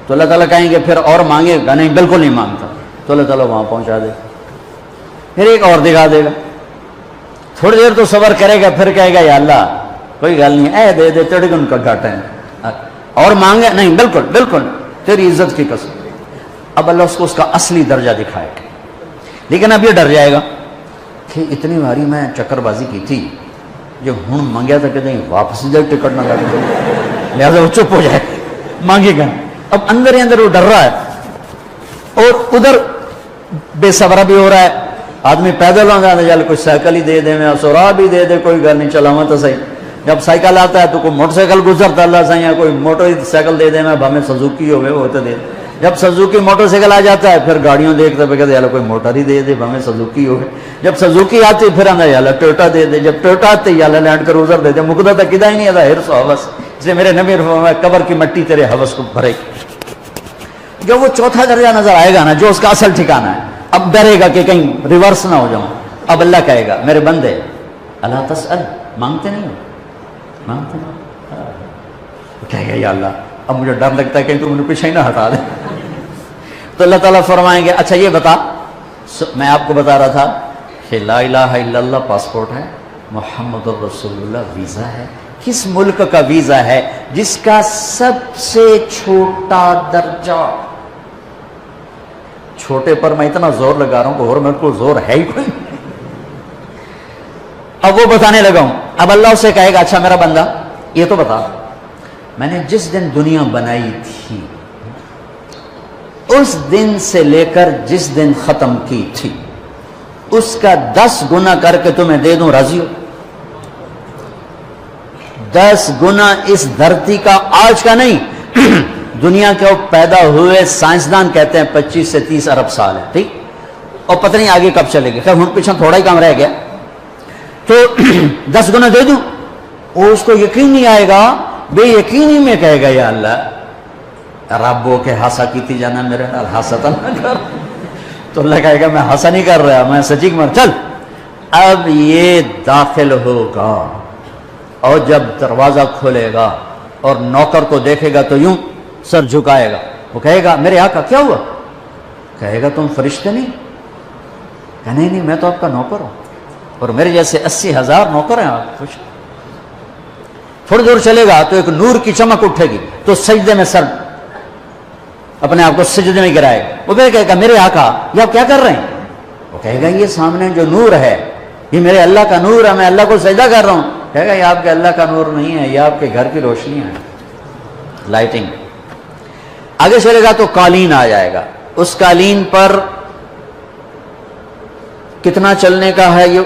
تو اللہ تعالیٰ کہیں گے پھر اور مانگے گا، نہیں بالکل نہیں مانگتا، تو اللہ تعالیٰ وہاں پہنچا دے، پھر ایک اور دکھا دے گا، تھوڑی دیر تو صبر کرے گا، پھر کہے گا یا اللہ کوئی گل نہیں، اے دے دے، تیری ان کا گھاٹا ہے، اور مانگے نہیں بالکل بالکل تیری عزت کی قسم۔ اب اللہ اس کو اس کا اصلی درجہ دکھائے گا، لیکن اب یہ ڈر جائے گا کہ اتنی باری میں چکر بازی کی تھی، جو ہوں مانگیا تھا کہ نہیں واپس جائے ٹکٹ نہ لگے، لہٰذا وہ چپ ہو جائے، مانگے گا۔ اب اندر ہی اندر وہ ڈر رہا ہے، اور ادھر بے صبرا بھی ہو رہا ہے، آدمی پیدل ہو جاتا ہے، چل کوئی سائیکل ہی دے دے، میں سورا بھی دے دے، کوئی گل نہیں، چلاواں تو صحیح۔ جب سائیکل آتا ہے تو کوئی موٹر سائیکل گزرتا اللہ سے، یا کوئی موٹر سائیکل دے دے، میں بھامے سزوکی ہوئے وہ تو دے دے۔ جب سزوکی موٹر سائیکل آ جاتا ہے پھر گاڑیوں دیکھتا ہے، کہتے ہیں کوئی موٹر ہی دے دے، بھامے سزوکی ہوئے۔ جب سزوکی آتی پھر آتا ہے اللہ ٹویوٹا دے دے، جب ٹویوٹا آتے یا اللہ لینڈ کروزر دے دے، مقدہ تک کدا ہی نہیں آتا ہرس و حوث، اس لیے میرے نبی فرمایا قبر کی مٹی تیرے حوث کو بھرے گی۔ جب وہ چوتھا درجہ نظر آئے گا نا، جو اس کا اصل ٹھکانہ ہے، اب ڈرے گا کہ کہیں ریورس نہ ہو جاؤں۔ اب اللہ کہے گا میرے بندے اللہ تسأل، مانگتے نہیں ہو، مانگتے نہیں، کہے گا یا اللہ اب مجھے ڈر لگتا ہے کہ تم مجھے پیچھے ہی نہ ہٹا دے۔ تو اللہ تعالیٰ فرمائیں گے اچھا یہ بتا، میں آپ کو بتا رہا تھا کہ لا الہ الا اللہ پاسپورٹ ہے، محمد الرسول اللہ ویزا ہے، کس ملک کا ویزا ہے جس کا سب سے چھوٹا درجہ، چھوٹے پر میں اتنا زور لگا رہا ہوں کہ اور میرے کو زور ہے ہی کوئی۔ اب وہ بتانے لگا ہوں، اب اللہ اسے کہے گا اچھا میرا بندہ یہ تو بتا، میں نے جس دن دنیا بنائی تھی اس دن سے لے کر جس دن ختم کی تھی اس کا 10 گنا کر کے تمہیں دے دوں، راضی ہو؟ 10 گنا اس دھرتی کا، آج کا نہیں، دنیا کے پیدا ہوئے سائنسدان کہتے ہیں 25 سے 30 ارب سال ہے، ٹھیک، اور پتہ نہیں آگے کب چلے گی، خیر ہوں پیچھے تھوڑا ہی کام رہ گیا، تو 10 گنا دے دوں، اور اس کو یقین نہیں آئے گا، بے یقینی میں کہے گا یا اللہ ربو کے ہاسا کیتی جانا میرے نال، ہاسا تو نہ کر، تو اللہ کہے گا میں ہاسا نہیں کر رہا، میں سچی مر، چل۔ اب یہ داخل ہوگا اور جب دروازہ کھولے گا اور نوکر کو دیکھے گا تو یوں سر جھکائے گا، وہ کہے گا میرے آقا کیا ہوا؟ کہے گا تم فرشتے نہیں؟ کہ نہیں میں تو آپ کا نوکر ہوں، اور میرے جیسے 80,000 نوکر ہیں آپ خوش۔ تھوڑی دور چلے گا تو ایک نور کی چمک اٹھے گی تو سجدے میں سر اپنے آپ کو سجدے میں گرائے گا، وہ کہے گا میرے آقا یہ آپ کیا کر رہے ہیں؟ وہ کہے گا یہ سامنے جو نور ہے یہ میرے اللہ کا نور ہے، میں اللہ کو سجدہ کر رہا ہوں۔ کہے گا یہ آپ کے اللہ کا نور نہیں ہے، یہ آپ کے گھر کی روشنی ہے، لائٹنگ۔ آگے چلے گا تو قالین آ جائے گا، اس قالین پر کتنا چلنے کا ہے یہ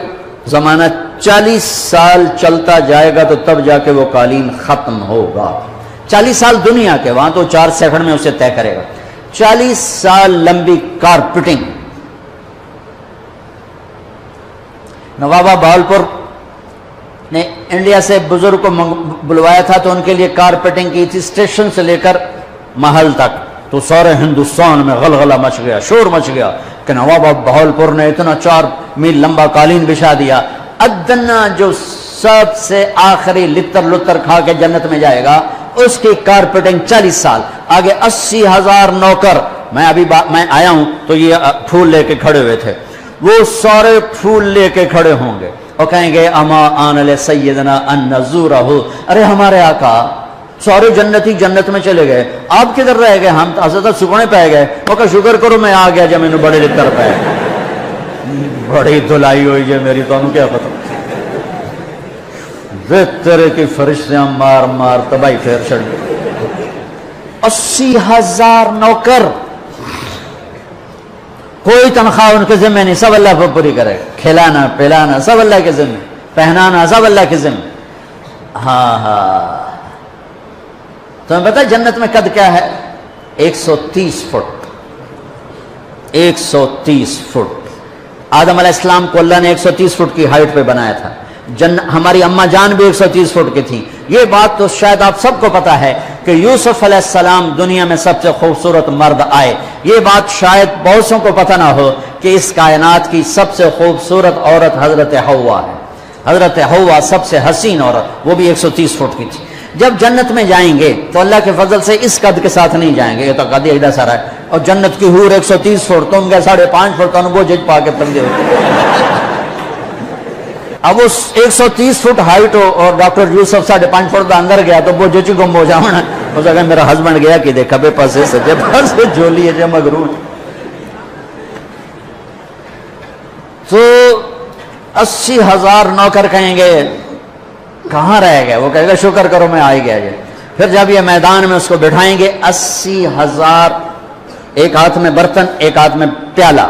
زمانہ، 40 سال چلتا جائے گا تو تب جا کے وہ قالین ختم ہوگا۔ 40 سال دنیا کے، وہاں تو 4 سیکنڈ میں اسے طے کرے گا۔ 40 سال لمبی کارپیٹنگ۔ نوابہ بہاولپور نے انڈیا سے بزرگ کو بلوایا تھا تو ان کے لیے کارپیٹنگ کی تھی، اسٹیشن سے لے کر محل تک، تو سارے ہندوستان میں غلغلہ مچ گیا، شور مچ گیا کہ نواب بہاولپور نے اتنا 4 میل لمبا قالین بچھا دیا۔ ادنا جو سب سے آخری لتر لتر کھا کے جنت میں جائے گا اس کی کارپیٹنگ 40 سال، آگے 80,000 نوکر۔ میں آیا ہوں تو یہ پھول لے کے کھڑے ہوئے تھے، وہ سارے پھول لے کے کھڑے ہوں گے اور کہیں گے اما آن لسیدنا ان نزورہ، ارے ہمارے آقا سارے جنتی جنت میں چلے گئے، آپ کدھر رہ گئے؟ ہم حضرت سکونے پہ گئے۔ وہ کہ شکر کرو میں آ گیا جب میں نے بڑے لتر پہ، بڑی دھلائی ہوئی ہے میری، تو کیا پتہ طرح کی فرشتیاں مار مار تباہی پھیر چھڑ گئی۔ 80,000 نوکر، کوئی تنخواہ ان کے ذمہ نہیں، سب اللہ پر پوری کرے، کھلانا پلانا سب اللہ کے ذمہ، پہنانا سب اللہ کے ذمہ۔ ہاں تمہیں پتہ جنت میں قد کیا ہے؟ 130 فٹ، 130 فٹ۔ آدم علیہ السلام کو اللہ نے 130 فٹ کی ہائٹ پہ بنایا تھا، ہماری اماں جان بھی 130 فٹ کی تھی۔ یہ بات تو شاید آپ سب کو پتا ہے کہ یوسف علیہ السلام دنیا میں سب سے خوبصورت مرد آئے، یہ بات شاید بہت سو کو پتہ نہ ہو کہ اس کائنات کی سب سے خوبصورت عورت حضرت حوا ہے۔ حضرت حوا سب سے حسین عورت، وہ بھی 130 فٹ کی تھی۔ جب جنت میں جائیں گے تو اللہ کے فضل سے اس قد کے ساتھ نہیں جائیں گے، یہ تو قد ایڈا سارا ہے، اور جنت کی حور 130 فٹ، تم گئے 5.5 فٹ، تو وہ جج پا کے پندے ہوتے۔ اب اس 130 فٹ ہائٹ ہو اور ڈاکٹر یوسف 5.5 فٹ کا اندر گیا تو وہ جج گم ہو جانا، ہو سکتا ہے میرا ہسبینڈ گیا کہ دیکھا بے پاسے سجے پاسے جولی ہے جو مغرور۔ تو 80,000 نوکر کہیں گے کہاں رہ گئے، وہ کہے گا شکر کرو میں آ ہی گیا۔ پھر جب یہ میدان میں اس کو بٹھائیں گے 80,000، ایک ہاتھ میں برتن ایک ہاتھ میں پیالہ،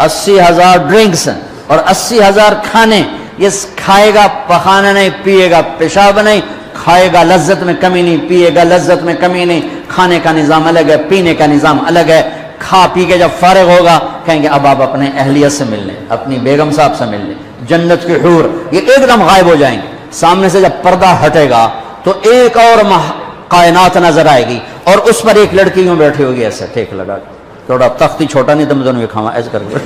80,000 ڈرنکس اور 80,000 کھانے، یہ کھائے گا پخانا نہیں، پیے گا پیشاب نہیں، کھائے گا لذت میں کمی نہیں، پیے گا لذت میں کمی نہیں، کھانے کا نظام الگ ہے، پینے کا نظام الگ ہے۔ کھا پی کے جب فارغ ہوگا کہیں گے اب آپ اپنے اہلیت سے مل لیں، اپنی بیگم صاحب سے مل لیں، جنت کی حور یہ ایک دم غائب ہو جائیں گے۔ سامنے سے جب پردہ ہٹے گا تو ایک اور کائنات نظر آئے گی، اور اس پر ایک لڑکی یوں بیٹھی ہوگی ایسے ٹیک لگا کے، تھوڑا تختی چھوٹا نہیں تم دونوں کھاوا ایسے کر کے،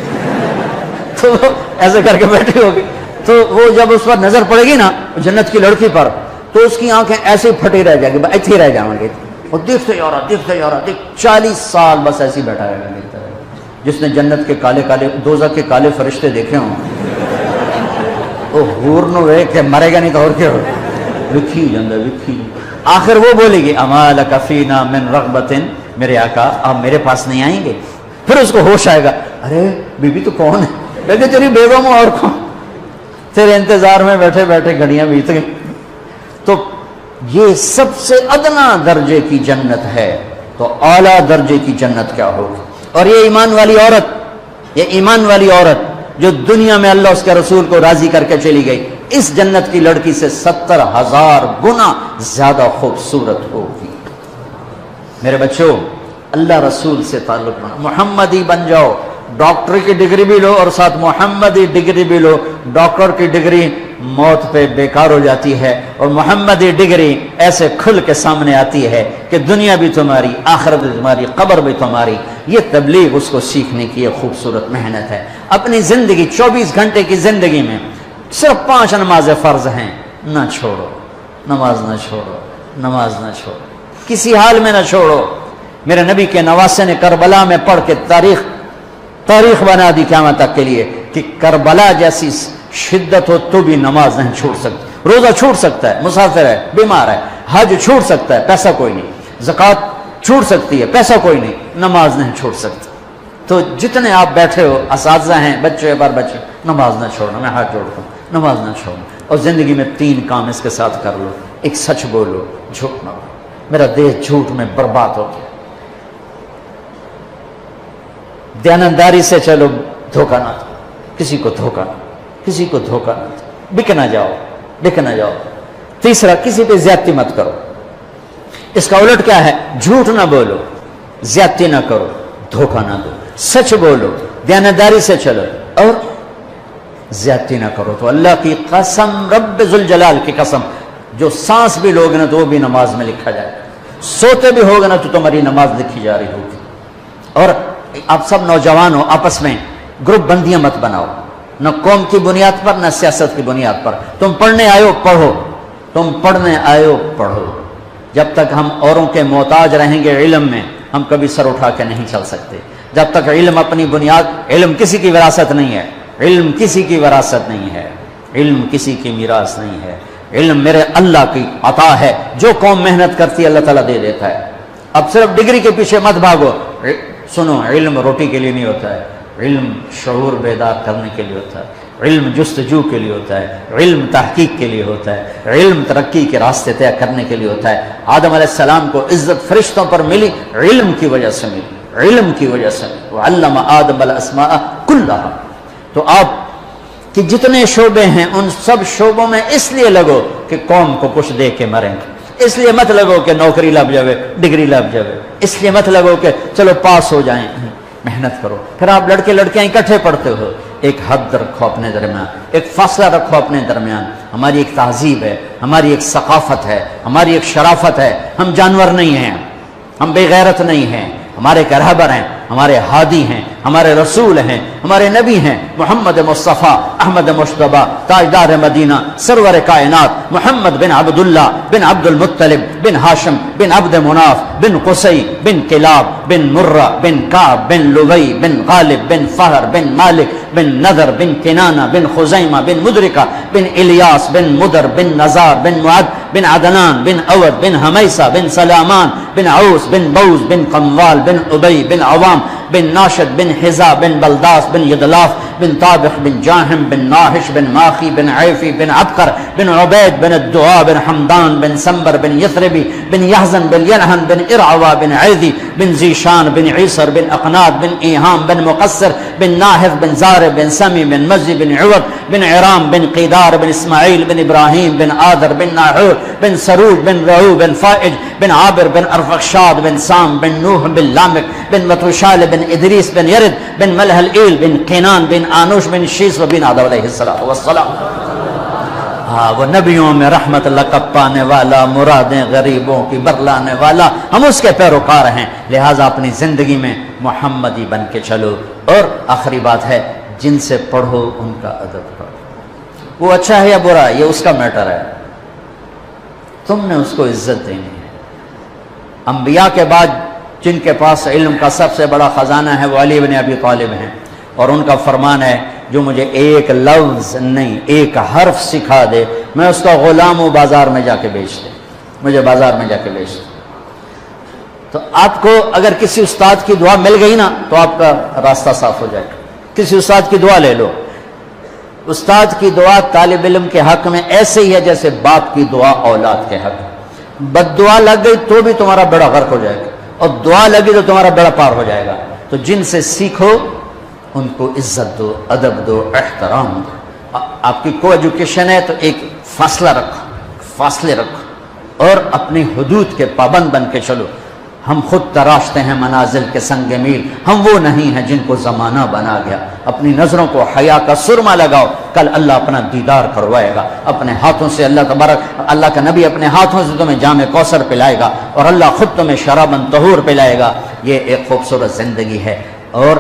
تو ایسے کر کے بیٹھی ہوگی۔ تو وہ جب اس پر نظر پڑے گی نا جنت کی لڑکی پر، تو اس کی آنکھیں ایسے پھٹی رہ جائے گی، ایسے ہی رہ جائیں گے، اور دیکھتے جا رہا دیکھتے جا رہا، 40 سال بس ایسے ہی بیٹھا رہے گا دیکھتا رہے گا۔ جس نے جنت کے کالے کالے دوزخ کے کالے فرشتے دیکھے ہوں وہ حور نو ویکھ کے مرے گا نہیں تو اور کیا ہوگا، وکھی جاندہ وکھی۔ آخر وہ بولے گی اما لک فینا من رغبت، میرے آقا آپ میرے پاس نہیں آئیں گے؟ پھر اس کو ہوش آئے گا، ارے بی بی تو کون ہے؟ لیکن تیری بیگم اور کون؟ تیرے انتظار میں بیٹھے بیٹھے گھڑیاں بیت گئی۔ تو یہ سب سے ادنا درجے کی جنت ہے، تو اعلیٰ درجے کی جنت کیا ہوگی؟ اور یہ ایمان والی عورت، یہ ایمان والی عورت جو دنیا میں اللہ اس کے رسول کو راضی کر کے چلی گئی، اس جنت کی لڑکی سے 70,000 گنا زیادہ خوبصورت ہوگی۔ میرے بچوں، اللہ رسول سے تعلق بنا، محمدی بن جاؤ، ڈاکٹر کی ڈگری بھی لو اور ساتھ محمدی ڈگری بھی لو۔ ڈاکٹر کی ڈگری موت پہ بیکار ہو جاتی ہے، اور محمدی ڈگری ایسے کھل کے سامنے آتی ہے کہ دنیا بھی تمہاری، آخرت بھی تمہاری، قبر بھی تمہاری۔ یہ تبلیغ اس کو سیکھنے کی ایک خوبصورت محنت ہے۔ اپنی زندگی 24 گھنٹے کی زندگی میں صرف 5 نمازیں فرض ہیں، نہ چھوڑو، نماز نہ چھوڑو، نماز نہ چھوڑو، کسی حال میں نہ چھوڑو۔ میرے نبی کے نواسے نے کربلا میں پڑھ کے تاریخ بنا دی قیامت تک کے لیے کہ کربلا جیسی شدت ہو تو بھی نماز نہیں چھوڑ سکتی۔ روزہ چھوٹ سکتا ہے، مسافر ہے، بیمار ہے، حج چھوٹ سکتا ہے، پیسہ کوئی نہیں، زکوٰۃ چھوٹ سکتی ہے، پیسہ کوئی نہیں، نماز نہیں چھوڑ سکتا۔ تو جتنے آپ بیٹھے ہو، اساتذہ ہیں، بچے پر بچے، نماز نہ چھوڑنا، میں ہاتھ جوڑتا ہوں، نماز نہ چھوڑنا۔ اور زندگی میں 3 کام اس کے ساتھ کر لو، ایک سچ بولو، جھوٹ نہ بولو۔ میرا دیش جھوٹ میں برباد ہو گیا۔ دیانتداری سے چلو، دھوکہ نہ دو، کسی کو دھوکہ نہ، کسی کو دھوکہ نہ دو، بک نہ جاؤ، بک نہ جاؤ۔ تیسرا، کسی پہ زیادتی مت کرو۔ اس کا الٹ کیا ہے؟ جھوٹ نہ بولو، زیادتی نہ کرو، دھوکہ نہ دو، سچ بولو، دیانتداری سے چلو اور زیادتی نہ کرو۔ تو اللہ کی قسم، رب ذوالجلال کی قسم، جو سانس بھی لوگ نا تو وہ بھی نماز میں لکھا جائے گا، سوتے بھی ہوگا نا تو تمہاری نماز لکھی جا رہی ہوگی۔ اور آپ سب نوجوان ہو، آپس میں گروپ بندیاں مت بناؤ، نہ قوم کی بنیاد پر نہ سیاست کی بنیاد پر۔ تم پڑھنے آئے ہو پڑھو، تم پڑھنے آئے ہو پڑھو۔ جب تک ہم اوروں کے محتاج رہیں گے علم میں، ہم کبھی سر اٹھا کے نہیں چل سکتے۔ جب تک علم اپنی بنیاد، علم کسی کی وراثت نہیں ہے، علم کسی کی وراثت نہیں ہے، علم کسی کی میراث نہیں ہے، علم میرے اللہ کی عطا ہے۔ جو قوم محنت کرتی ہے اللہ تعالیٰ دے دیتا ہے۔ اب صرف ڈگری کے پیچھے مت بھاگو۔ سنو، علم روٹی کے لیے نہیں ہوتا ہے، علم شعور بیدار کرنے کے لیے ہوتا ہے، علم جستجو کے لیے ہوتا ہے، علم تحقیق کے لیے ہوتا ہے، علم ترقی کے راستے طے کرنے کے لیے ہوتا ہے۔ آدم علیہ السلام کو عزت فرشتوں پر ملی، علم کی وجہ سے ملی، علم کی وجہ سے ملی۔ وعلم آدم الاسماء کلھا۔ تو آپ کہ جتنے شعبے ہیں ان سب شعبوں میں اس لیے لگو کہ قوم کو کچھ دے کے مریں گے۔ اس لیے مت لگو کہ نوکری لگ جاوے، ڈگری لگ جاوے، اس لیے مت لگو کہ چلو پاس ہو جائیں۔ محنت کرو۔ پھر آپ لڑکے لڑکیاں اکٹھے پڑھتے ہو، ایک حد رکھو اپنے درمیان، ایک فاصلہ رکھو اپنے درمیان۔ ہماری ایک تہذیب ہے، ہماری ایک ثقافت ہے، ہماری ایک شرافت ہے۔ ہم جانور نہیں ہیں، ہم بے غیرت نہیں ہیں، ہمارے ایک رہبر ہیں، ہمارے ہادی ہیں، ہمارے رسول ہیں، ہمارے نبی ہیں محمد مصطفیٰ احمد مشتبہ تاجدار مدینہ سرور کائنات محمد بن عبداللہ بن عبد المطلب بن ہاشم بن عبد مناف بن قصی بن کلاب بن مرہ بن کعب بن لبی بن غالب بن فہر بن مالک بن نذر بن کنانہ بن خزیمہ بن مدرکہ بن الیاس بن مدر بن نزار بن معد بن عدنان بن اود بن حمیسہ بن سلامان بن عوس بن بوز بن قموال بن ابی بن عوام بن ناشد بن حزا بن بلداس بن یدلاف بن طابخ بن جاہم بن ناحش بن ماخی بن عیفی بن عبقر بن عبید بن الدعاء بن حمدان بن سنبر بن یثربی بن یحزن بن ینہن بن ارعوا بن عیدی بن زیشان بن عیسر بن اقناد بن ایہام بن مقصر بن ناحف بن زارب بن سمی بن مزی بن عوض بن عرام بن قیدار بن اسماعیل بن ابراہیم بن آدر بن ناحور بن سروج بن رعو بن فائج بن عابر بن ارفخشاد بن سام بن نوح بن لامک بن متوشال بن ادریس بن یرد بن ملح الایل بن قینان بن آنوش بن شیس و بن آدم علیہ السلام. وہ نبیوں میں رحمت لقب پانے والا، مرادیں غریبوں کی برلانے والا، ہم اس کے پیروکار ہیں، لہٰذا اپنی زندگی میں محمدی بن کے چلو. اور آخری بات ہے، جن سے پڑھو ان کا ادب پڑھو. وہ اچھا ہے یا برا یہ اس کا میٹر ہے، تم نے اس کو عزت دینی ہے. انبیاء کے بعد جن کے پاس علم کا سب سے بڑا خزانہ ہے وہ علی بن ابی طالب ہیں، اور ان کا فرمان ہے جو مجھے ایک لفظ نہیں ایک حرف سکھا دے میں اس کا غلام ہوں، بازار میں جا کے بیچ دے، مجھے بازار میں جا کے بیچ دے. تو آپ کو اگر کسی استاد کی دعا مل گئی نا تو آپ کا راستہ صاف ہو جائے گا. کسی استاد کی دعا لے لو. استاد کی دعا طالب علم کے حق میں ایسے ہی ہے جیسے باپ کی دعا اولاد کے حق میں. بد دعا لگ گئی تو بھی تمہارا بیڑا غرق ہو جائے گا، اور دعا لگی تو تمہارا بیڑا پار ہو جائے گا. تو جن سے سیکھو ان کو عزت دو، ادب دو، احترام دو. آپ کی کو ایجوکیشن ہے تو ایک فاصلے رکھو اور اپنی حدود کے پابند بن کے چلو. ہم خود تراشتے ہیں منازل کے سنگ میل، ہم وہ نہیں ہیں جن کو زمانہ بنا گیا. اپنی نظروں کو حیا کا سرما لگاؤ، کل اللہ اپنا دیدار کروائے گا. اپنے ہاتھوں سے اللہ تبارک اللہ کا نبی اپنے ہاتھوں سے تمہیں جام کوثر پلائے گا، اور اللہ خود تمہیں شرابن طہور پلائے گا. یہ ایک خوبصورت زندگی ہے. اور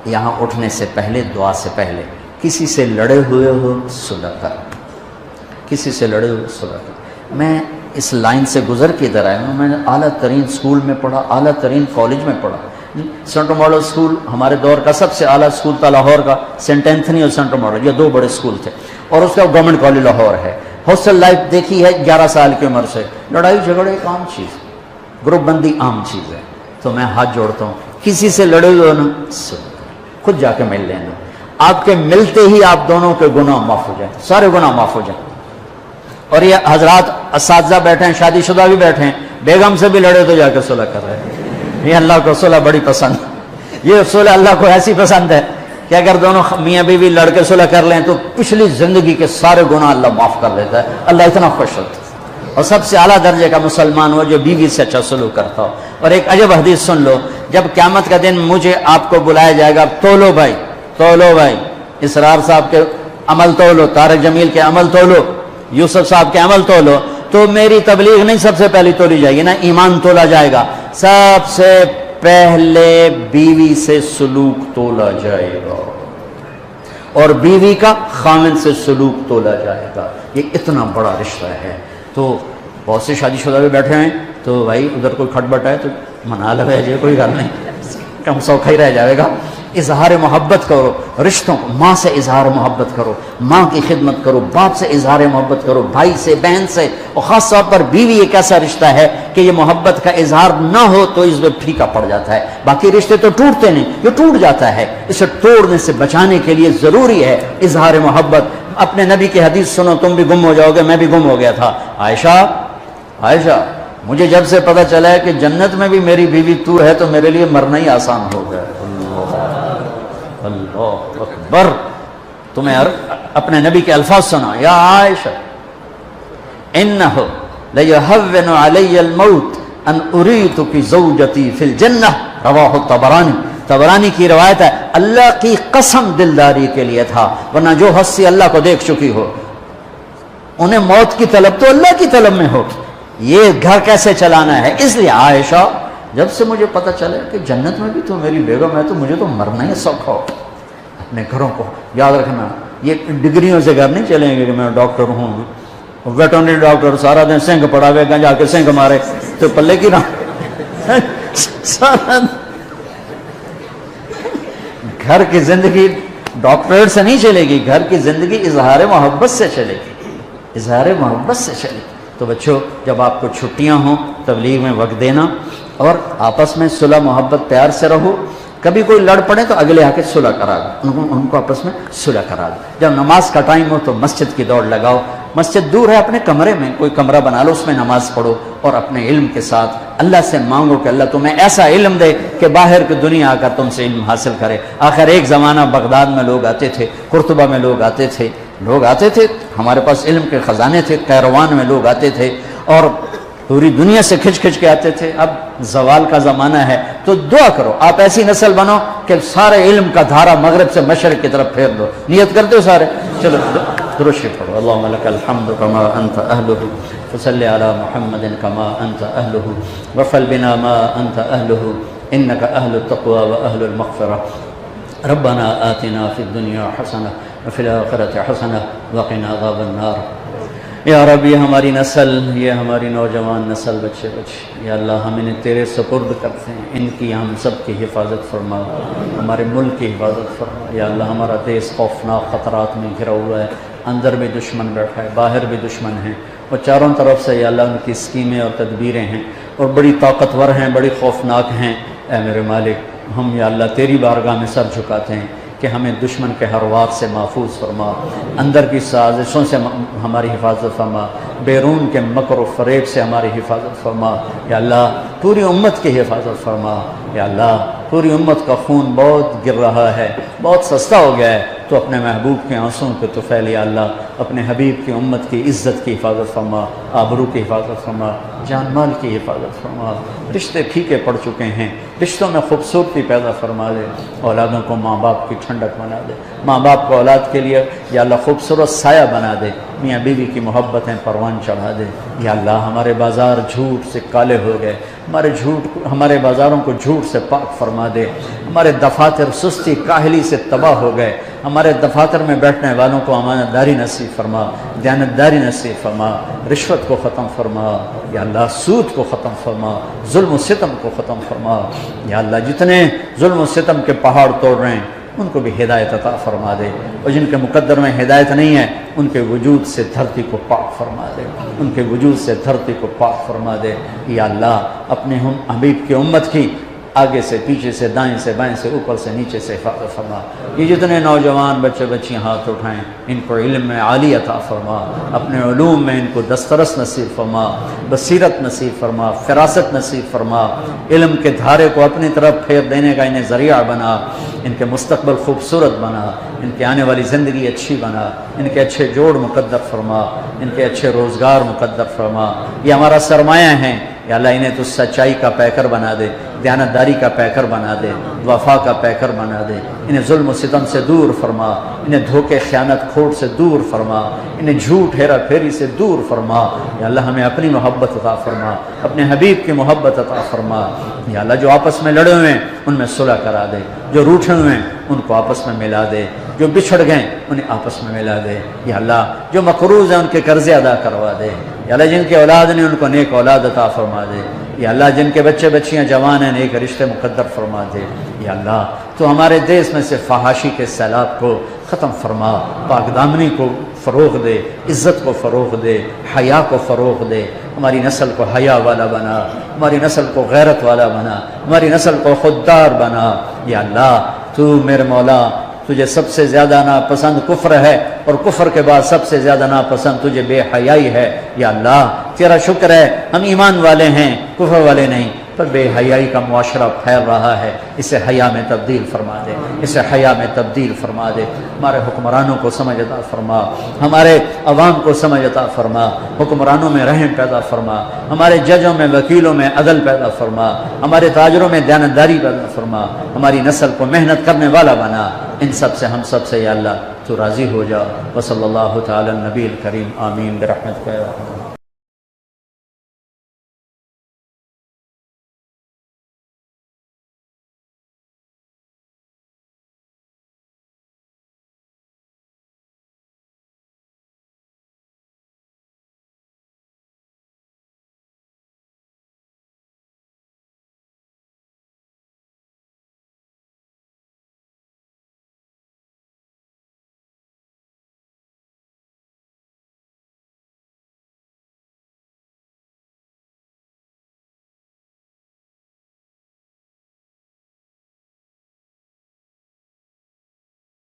یہاں اٹھنے سے پہلے، دعا سے پہلے کسی سے لڑے ہوئے ہو صلح کر، کسی سے لڑے ہوئے صلح کر. میں اس لائن سے گزر کے ادھر آیا ہوں. میں نے اعلیٰ ترین اسکول میں پڑھا، اعلیٰ ترین کالج میں پڑھا. سینٹ ماڈل اسکول ہمارے دور کا سب سے اعلیٰ اسکول تھا لاہور کا، سینٹ اینتھنی اور سینٹ ماڈل، یہ دو بڑے اسکول تھے. اور اس کا گورنمنٹ کالج لاہور ہے. ہاسٹل لائف دیکھی ہے 11 سال کی عمر سے. لڑائی جھگڑے ایک عام چیز، گروپ بندی عام چیز ہے. تو میں ہاتھ جوڑتا ہوں، کسی سے لڑے ہوئے نا خود جا کے مل لینا. آپ کے ملتے ہی آپ دونوں کے گناہ معاف ہو جائیں، سارے گناہ معاف ہو جائیں. اور یہ حضرات اساتذہ بیٹھے ہیں، شادی شدہ بھی بیٹھے ہیں، بیگم سے بھی لڑے تو جا کے صلح کر رہے ہیں. یہ اللہ کو صلح بڑی پسند، یہ صلح اللہ کو ایسی پسند ہے کہ اگر دونوں میاں بیوی لڑ کے صلح کر لیں تو پچھلی زندگی کے سارے گناہ اللہ معاف کر دیتا ہے. اللہ اتنا خوش ہوتا ہے. اور سب سے اعلیٰ درجے کا مسلمان ہو جو بیوی سے اچھا سلوک کرتا ہو. اور ایک عجب حدیث سن لو، جب قیامت کا دن مجھے آپ کو بلایا جائے گا، تولو بھائی اسرار صاحب کے عمل تولو، طارق جمیل کے عمل تولو، یوسف صاحب کے عمل تولو. تو میری تبلیغ نہیں سب سے پہلی تولی جائے گی نا، ایمان تولا جائے گا. سب سے پہلے بیوی سے سلوک تولا جائے گا، اور بیوی کا خامن سے سلوک تولا جائے گا. یہ اتنا بڑا رشتہ ہے. تو بہت سے شادی شدہ بھی بیٹھے ہیں، تو بھائی ادھر کوئی کھٹبٹ ہے تو منا لو، ہے کوئی گل نہیں، کم سوکھا ہی رہ جائے گا. اظہار محبت کرو رشتوں کو، ماں سے اظہار محبت کرو، ماں کی خدمت کرو، باپ سے اظہار محبت کرو، بھائی سے، بہن سے. اور خاص طور پر بیوی ایک ایسا رشتہ ہے کہ یہ محبت کا اظہار نہ ہو تو اس میں پھیکا پڑ جاتا ہے. باقی رشتے تو ٹوٹتے نہیں، یہ ٹوٹ جاتا ہے. اسے توڑنے سے بچانے کے لیے ضروری ہے اظہار محبت. اپنے نبی کی حدیث سنو، تم بھی گم ہو جاؤ گے، میں بھی گم ہو گیا تھا. عائشہ مجھے جب سے پتہ چلا ہے کہ جنت میں بھی میری بیوی تو ہے تو میرے لیے مرنا ہی آسان ہو گیا. اللہ اکبر. تمہیں اپنے نبی کے الفاظ سنا، یا عائشہ انہ لیہون علی الموت ان اریتک زوجتی فی الجنہ، رواہ طبرانی کی روایت ہے. اللہ کی قسم دلداری کے لیے تھا، ورنہ جو ہستی اللہ کو دیکھ چکی ہو انہیں موت کی طلب تو اللہ کی طلب میں ہو. یہ گھر کیسے چلانا ہے. اس لیے عائشہ جب سے مجھے پتہ چلا کہ جنت میں بھی تو میری بیگم ہے تو مجھے تو مرنا ہی سوکھا ہو۔ اپنے گھروں کو یاد رکھنا، یہ ڈگریوں سے گھر نہیں چلیں گے کہ میں ڈاکٹر ہوں، ویٹرنری ڈاکٹر سارا دن سنگ پڑھاوے گا جا کے سنگ مارے تو پلے کی نہ سارا گھر کی زندگی ڈاکٹریٹ سے نہیں چلے گی، گھر کی زندگی اظہار محبت سے چلے گی، اظہار محبت سے چلے گی۔ تو بچوں جب آپ کو چھٹیاں ہوں تبلیغ میں وقت دینا، اور آپس میں صلح محبت پیار سے رہو، کبھی کوئی لڑ پڑے تو اگلے آ کے صلح کرا دو، ان کو آپس میں صلح کرا دو۔ جب نماز کا ٹائم ہو تو مسجد کی دوڑ لگاؤ، مسجد دور ہے اپنے کمرے میں کوئی کمرہ بنا لو، اس میں نماز پڑھو، اور اپنے علم کے ساتھ اللہ سے مانگو کہ اللہ تمہیں ایسا علم دے کہ باہر کی دنیا آ کر تم سے علم حاصل کرے۔ آخر ایک زمانہ بغداد میں لوگ آتے تھے، قرطبہ میں لوگ آتے تھے، ہمارے پاس علم کے خزانے تھے، قیروان میں لوگ آتے تھے اور پوری دنیا سے کھچ کے آتے تھے۔ اب زوال کا زمانہ ہے تو دعا کرو آپ ایسی نسل بنو کہ سارے علم کا دھارا مغرب سے مشرق کی طرف پھیر دو۔ نیت کرتے ہو سارے؟ چلو درود شریف پڑھو۔ اللہم لک الحمد کما انت اہلہ فصلی علی محمد کما انت اہلہ وفعل بنا ما انت اہلہ انک اہل التقوی و اہل المغفرہ۔ ربنا آتنا فی الدنیا حسنہ وفی الآخرۃ حسنہ وقنا عذاب النار۔ یا رب یہ ہماری نسل، یہ ہماری نوجوان نسل، بچے یا اللہ ہم انہیں تیرے سپرد کرتے ہیں، ان کی ہم سب کی حفاظت فرما، ہمارے ملک کی حفاظت فرما۔ یا اللہ ہمارا دیش خوفناک خطرات میں گھرا ہوا ہے، اندر بھی دشمن بیٹھا ہے، باہر بھی دشمن ہیں، اور چاروں طرف سے یا اللہ ان کی اسکیمیں اور تدبیریں ہیں اور بڑی طاقتور ہیں، بڑی خوفناک ہیں۔ اے میرے مالک ہم یا اللہ تیری بارگاہ میں سر جھکاتے ہیں کہ ہمیں دشمن کے ہر وار سے محفوظ فرما، اندر کی سازشوں سے ہماری حفاظت فرما، بیرون کے مکر و فریب سے ہماری حفاظت فرما۔ یا اللہ پوری امت کی حفاظت فرما۔ یا اللہ پوری امت کا خون بہت گر رہا ہے، بہت سستا ہو گیا ہے، تو اپنے محبوب کے آنسوں کے طفیل یا اللہ اپنے حبیب کی امت کی عزت کی حفاظت فرما، آبرو کی حفاظت فرما، جان مال کی حفاظت فرما۔ رشتے پھیکے پڑ چکے ہیں، رشتوں میں خوبصورتی پیدا فرما دے، اولادوں کو ماں باپ کی ٹھنڈک بنا دے، ماں باپ کو اولاد کے لیے یا اللہ خوبصورت سایہ بنا دے، میاں بیوی کی محبتیں پروان چڑھا دے۔ یا اللہ ہمارے بازار جھوٹ سے کالے ہو گئے، ہمارے بازاروں کو جھوٹ سے پاک فرما دے، ہمارے دفاتر سستی کاہلی سے تباہ ہو گئے، ہمارے دفاتر میں بیٹھنے والوں کو امانت داری نصیب فرما، دیانت داری نصیب فرما، رشوت کو ختم فرما، یا اللہ سود کو ختم فرما، ظلم و ستم کو ختم فرما۔ یا اللہ جتنے ظلم و ستم کے پہاڑ توڑ رہے ہیں ان کو بھی ہدایت عطا فرما دے، اور جن کے مقدر میں ہدایت نہیں ہے ان کے وجود سے دھرتی کو پاک فرما دے، ان کے وجود سے دھرتی کو پاک فرما دے۔ یا اللہ اپنے حبیب کی امت کی آگے سے پیچھے سے دائیں سے بائیں سے اوپر سے نیچے سے حفاظت فرما۔ یہ جتنے نوجوان بچے بچیاں ہاتھ اٹھائیں ان کو علم میں عالی عطا فرما، اپنے علوم میں ان کو دسترس نصیب فرما، بصیرت نصیب فرما، فراست نصیب فرما، علم کے دھارے کو اپنی طرف پھیر دینے کا انہیں ذریعہ بنا، ان کے مستقبل خوبصورت بنا، ان کی آنے والی زندگی اچھی بنا، ان کے اچھے جوڑ مقدر فرما، ان کے اچھے روزگار مقدر فرما۔ یہ ہمارا سرمایہ ہیں، یا اللہ انہیں تو سچائی کا پیکر بنا دے، دیانتداری کا پیکر بنا دے، وفا کا پیکر بنا دے، انہیں ظلم و ستم سے دور فرما، انہیں دھوکے خیانت کھوٹ سے دور فرما، انہیں جھوٹ ہیرا پھیری سے دور فرما۔ یا اللہ ہمیں اپنی محبت عطا فرما، اپنے حبیب کی محبت عطا فرما۔ یا اللہ جو آپس میں لڑے ہوئے ہیں ان میں صلح کرا دے، جو روٹھے ہوئے ہیں ان کو آپس میں ملا دے، جو بچھڑ گئے انہیں آپس میں ملا دے۔ یا اللہ جو مقروض ہیں ان کے قرضے ادا کروا دے۔ یا اللہ جن کے اولاد نے ان کو نیک اولاد عطا فرما دے۔ یا اللہ جن کے بچے بچیاں جوان ہیں نیک رشتے مقدر فرما دے۔ یا اللہ تو ہمارے دیش میں سے فحاشی کے سیلاب کو ختم فرما، پاک دامنی کو فروغ دے، عزت کو فروغ دے، حیا کو فروغ دے، ہماری نسل کو حیا والا بنا، ہماری نسل کو غیرت والا بنا، ہماری نسل کو خوددار بنا۔ یا اللہ تو میرے مولا تجھے سب سے زیادہ ناپسند کفر ہے، اور کفر کے بعد سب سے زیادہ ناپسند تجھے بے حیائی ہے۔ یا اللہ تیرا شکر ہے ہم ایمان والے ہیں کفر والے نہیں، پر بے حیائی کا معاشرہ پھیل رہا ہے، اسے حیا میں تبدیل فرما دے، اسے حیا میں تبدیل فرما دے۔ ہمارے حکمرانوں کو سمجھ عطا فرما، ہمارے عوام کو سمجھ عطا فرما، حکمرانوں میں رحم پیدا فرما، ہمارے ججوں میں وکیلوں میں عدل پیدا فرما، ہمارے تاجروں میں دیانتداری پیدا فرما، ہماری نسل کو محنت کرنے والا بنا۔ ان سب سے ہم سب سے یا اللہ تو راضی ہو جا۔ وصلی اللہ تعالی النبی الکریم، آمین برحمتک یا ارحم۔